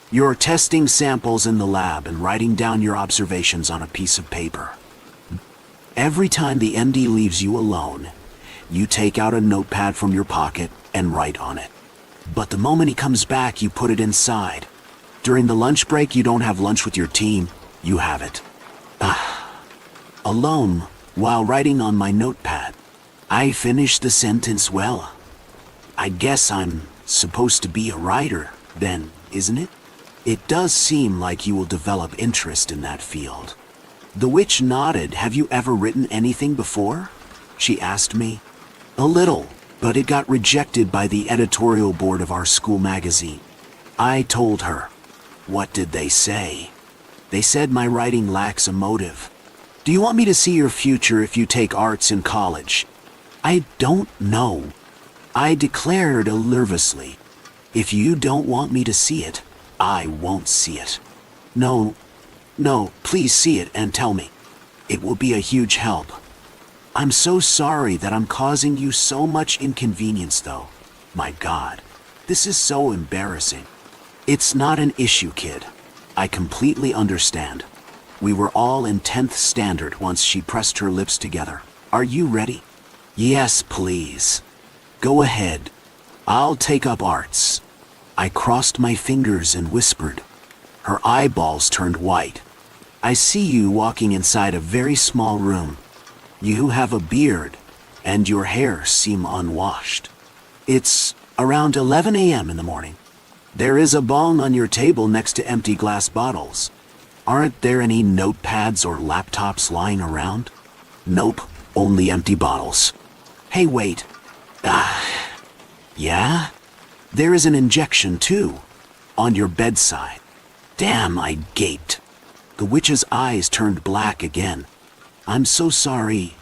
You're testing samples in the lab and writing down your observations on a piece of paper. Every time the MD leaves you alone, you take out a notepad from your pocket and write on it. But the moment he comes back, you put it inside. During the lunch break, you don't have lunch with your team, you have it. Alone, while writing on my notepad, I finished the sentence well. I guess I'm supposed to be a writer, then, isn't it? It does seem like you will develop interest in that field. The witch nodded. Have you ever written anything before? She asked me. A little, but it got rejected by the editorial board of our school magazine. I told her. What did they say? They said my writing lacks a motive. Do you want me to see your future if you take arts in college? I don't know. I declared nervously. If you don't want me to see it, I won't see it. No, please see it and tell me. It will be a huge help. I'm so sorry that I'm causing you so much inconvenience though. My God, this is so embarrassing. It's not an issue, kid. I completely understand. We were all in 10th standard once she pressed her lips together. Are you ready? Yes, please. Go ahead. I'll take up arts. I crossed my fingers and whispered. Her eyeballs turned white. I see you walking inside a very small room. You have a beard, and your hair seem unwashed. It's around 11 a.m. in the morning. There is a bong on your table next to empty glass bottles. Aren't there any notepads or laptops lying around? Nope, only empty bottles. Hey, wait. Yeah? There is an injection, too, on your bedside. Damn, I gaped. The witch's eyes turned black again. I'm so sorry.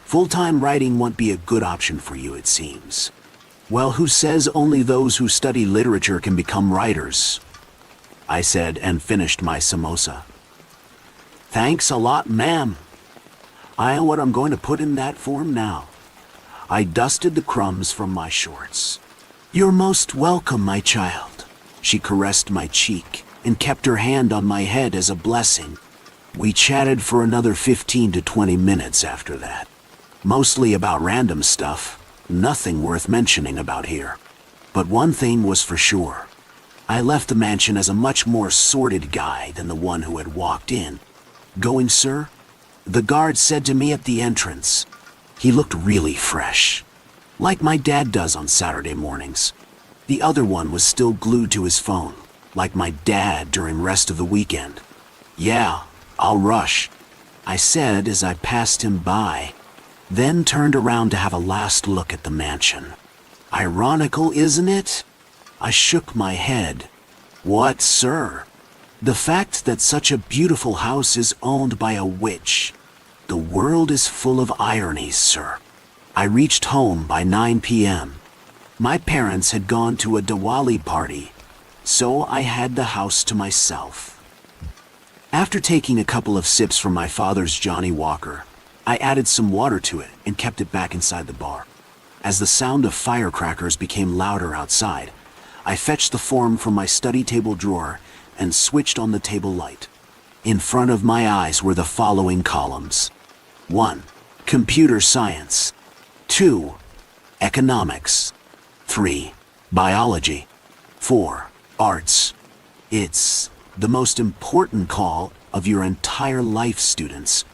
Full-time writing won't be a good option for you, it seems. Well, who says only those who study literature can become writers? I said and finished my samosa. Thanks a lot, ma'am. I know what I'm going to put in that form now. I dusted the crumbs from my shorts. You're most welcome, my child. She caressed my cheek and kept her hand on my head as a blessing. We chatted for another 15 to 20 minutes after that. Mostly about random stuff, nothing worth mentioning about here. But one thing was for sure. I left the mansion as a much more sordid guy than the one who had walked in. Going, sir? The guard said to me at the entrance. He looked really fresh, like my dad does on Saturday mornings. The other one was still glued to his phone, like my dad during rest of the weekend. Yeah, I'll rush, I said as I passed him by, then turned around to have a last look at the mansion. Ironical, isn't it? I shook my head. What, sir? The fact that such a beautiful house is owned by a witch. The world is full of ironies, sir. I reached home by 9 p.m. My parents had gone to a Diwali party, so I had the house to myself. After taking a couple of sips from my father's Johnny Walker, I added some water to it and kept it back inside the bar. As the sound of firecrackers became louder outside, I fetched the form from my study table drawer and switched on the table light. In front of my eyes were the following columns. 1. Computer science. 2. Economics. 3. Biology. 4. Arts. It's the most important call of your entire life, students.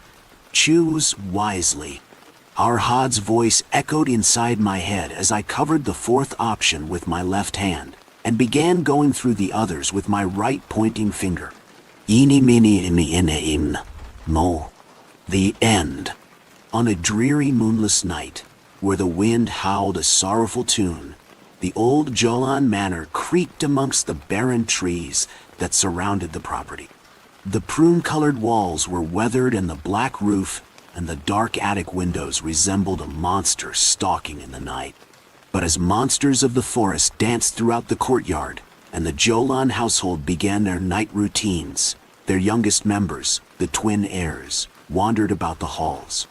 Choose wisely. Our Hod's voice echoed inside my head as I covered the fourth option with my left hand and began going through the others with my right pointing finger. Eeny, meeny, miny, mo. The end. On a dreary moonless night, where the wind howled a sorrowful tune, the old Jolan Manor creaked amongst the barren trees that surrounded the property. The prune-colored walls were weathered and the black roof and the dark attic windows resembled a monster stalking in the night. But as monsters of the forest danced throughout the courtyard and the Jolan household began their night routines, their youngest members, the twin heirs, wandered about the halls.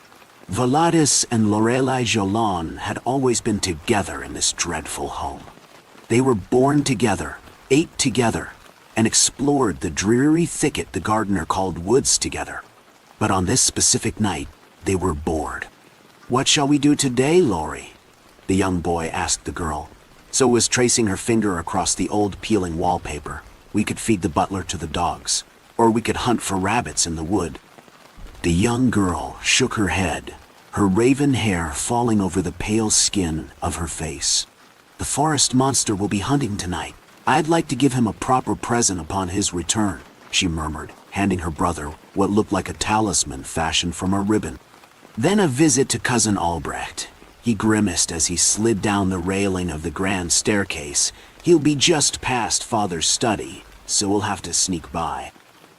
Valades and Lorelei Jolan had always been together in this dreadful home. They were born together, ate together, and explored the dreary thicket the gardener called woods together. But on this specific night, they were bored. "What shall we do today, Lori?" the young boy asked the girl. So was tracing her finger across the old peeling wallpaper. "We could feed the butler to the dogs, or we could hunt for rabbits in the wood." The young girl shook her head, her raven hair falling over the pale skin of her face. "The forest monster will be hunting tonight. I'd like to give him a proper present upon his return," she murmured, handing her brother what looked like a talisman fashioned from a ribbon. "Then a visit to Cousin Albrecht." He grimaced as he slid down the railing of the grand staircase. "He'll be just past Father's study, so we'll have to sneak by."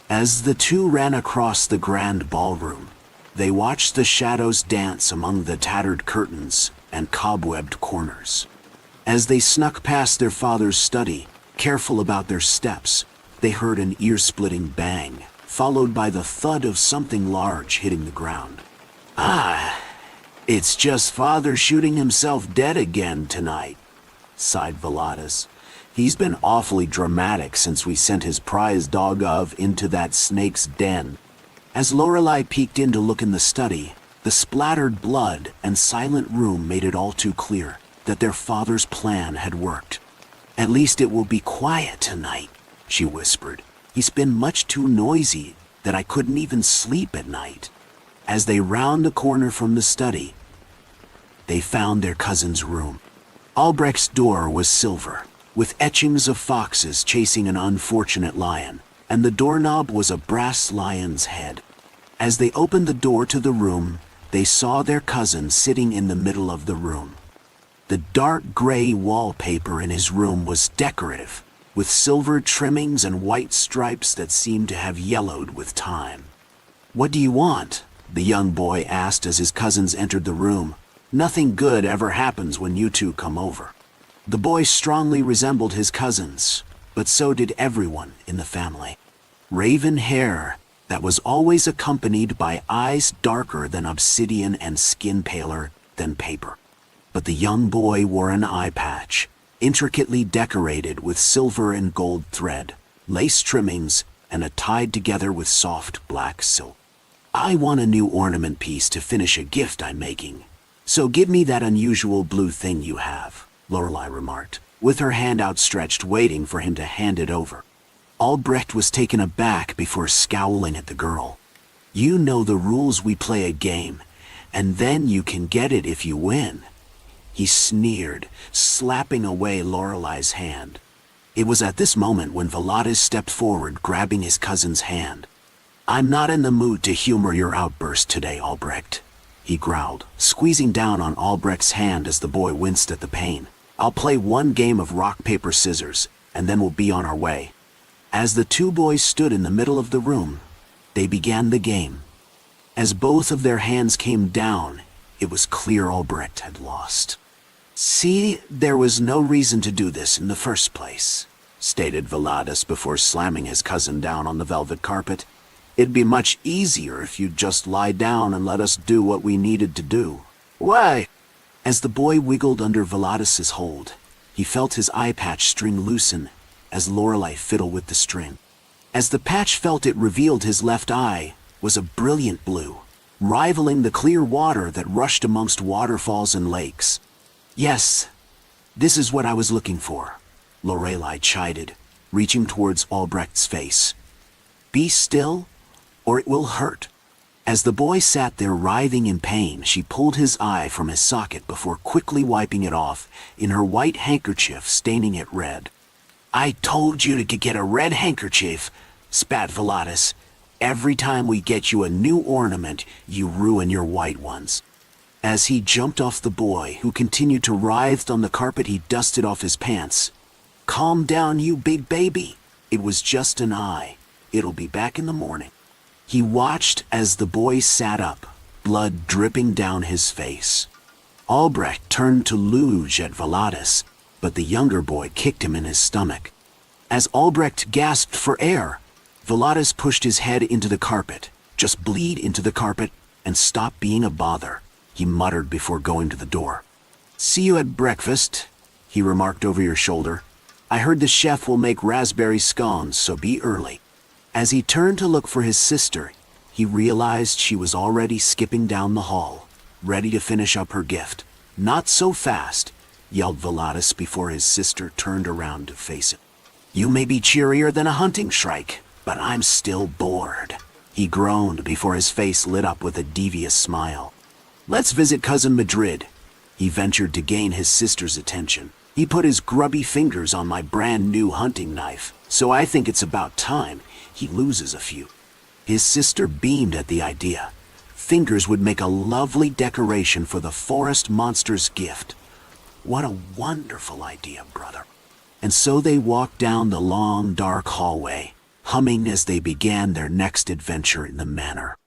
As the two ran across the grand ballroom, they watched the shadows dance among the tattered curtains and cobwebbed corners. As they snuck past their father's study, careful about their steps, they heard an ear-splitting bang, followed by the thud of something large hitting the ground. "Ah, it's just Father shooting himself dead again tonight," sighed Valades. "He's been awfully dramatic since we sent his prize dog of into that snake's den." As Lorelei peeked in to look in the study, the splattered blood and silent room made it all too clear that their father's plan had worked. "At least it will be quiet tonight," she whispered. "He's been much too noisy that I couldn't even sleep at night." As they round the corner from the study, they found their cousin's room. Albrecht's door was silver, with etchings of foxes chasing an unfortunate lion, and the doorknob was a brass lion's head. As they opened the door to the room, they saw their cousin sitting in the middle of the room. The dark gray wallpaper in his room was decorative, with silver trimmings and white stripes that seemed to have yellowed with time. "What do you want?" the young boy asked as his cousins entered the room. "Nothing good ever happens when you two come over." The boy strongly resembled his cousins, but so did everyone in the family. Raven hair that was always accompanied by eyes darker than obsidian and skin paler than paper. But the young boy wore an eye patch, intricately decorated with silver and gold thread, lace trimmings, and tied together with soft black silk. "I want a new ornament piece to finish a gift I'm making, so give me that unusual blue thing you have," Lorelei remarked, with her hand outstretched waiting for him to hand it over. Albrecht was taken aback before scowling at the girl. "You know the rules. We play a game, and then you can get it if you win," he sneered, slapping away Lorelei's hand. It was at this moment when Valades stepped forward, grabbing his cousin's hand. "I'm not in the mood to humor your outburst today, Albrecht," he growled, squeezing down on Albrecht's hand as the boy winced at the pain. "I'll play one game of rock, paper, scissors, and then we'll be on our way." As the two boys stood in the middle of the room, they began the game. As both of their hands came down, it was clear Albrecht had lost. "See, there was no reason to do this in the first place," stated Valades before slamming his cousin down on the velvet carpet. "It'd be much easier if you'd just lie down and let us do what we needed to do." "Why?" As the boy wiggled under Valades's hold, he felt his eye patch string loosen as Lorelei fiddled with the string. As the patch felt, it revealed his left eye was a brilliant blue, rivaling the clear water that rushed amongst waterfalls and lakes. "Yes, this is what I was looking for," Lorelei chided, reaching towards Albrecht's face. "Be still, or it will hurt." As the boy sat there writhing in pain, she pulled his eye from his socket before quickly wiping it off in her white handkerchief, staining it red. "I told you to get a red handkerchief," spat Volatus. "Every time we get you a new ornament, you ruin your white ones." As he jumped off the boy, who continued to writhe on the carpet, he dusted off his pants. "Calm down, you big baby. It was just an eye. It'll be back in the morning." He watched as the boy sat up, blood dripping down his face. Albrecht turned to luge at Volatus, but the younger boy kicked him in his stomach. As Albrecht gasped for air, Volatus pushed his head into the carpet. "Just bleed into the carpet and stop being a bother," he muttered before going to the door. "See you at breakfast," he remarked over your shoulder. "I heard the chef will make raspberry scones, so be early." As he turned to look for his sister, he realized she was already skipping down the hall, ready to finish up her gift. "Not so fast," yelled Volatus before his sister turned around to face him. "You may be cheerier than a hunting shrike, but I'm still bored," he groaned before his face lit up with a devious smile. "Let's visit Cousin Madrid," he ventured to gain his sister's attention. "He put his grubby fingers on my brand new hunting knife, so I think it's about time he loses a few." His sister beamed at the idea. Fingers would make a lovely decoration for the forest monster's gift. "What a wonderful idea, brother." And so they walked down the long, dark hallway, humming as they began their next adventure in the manor.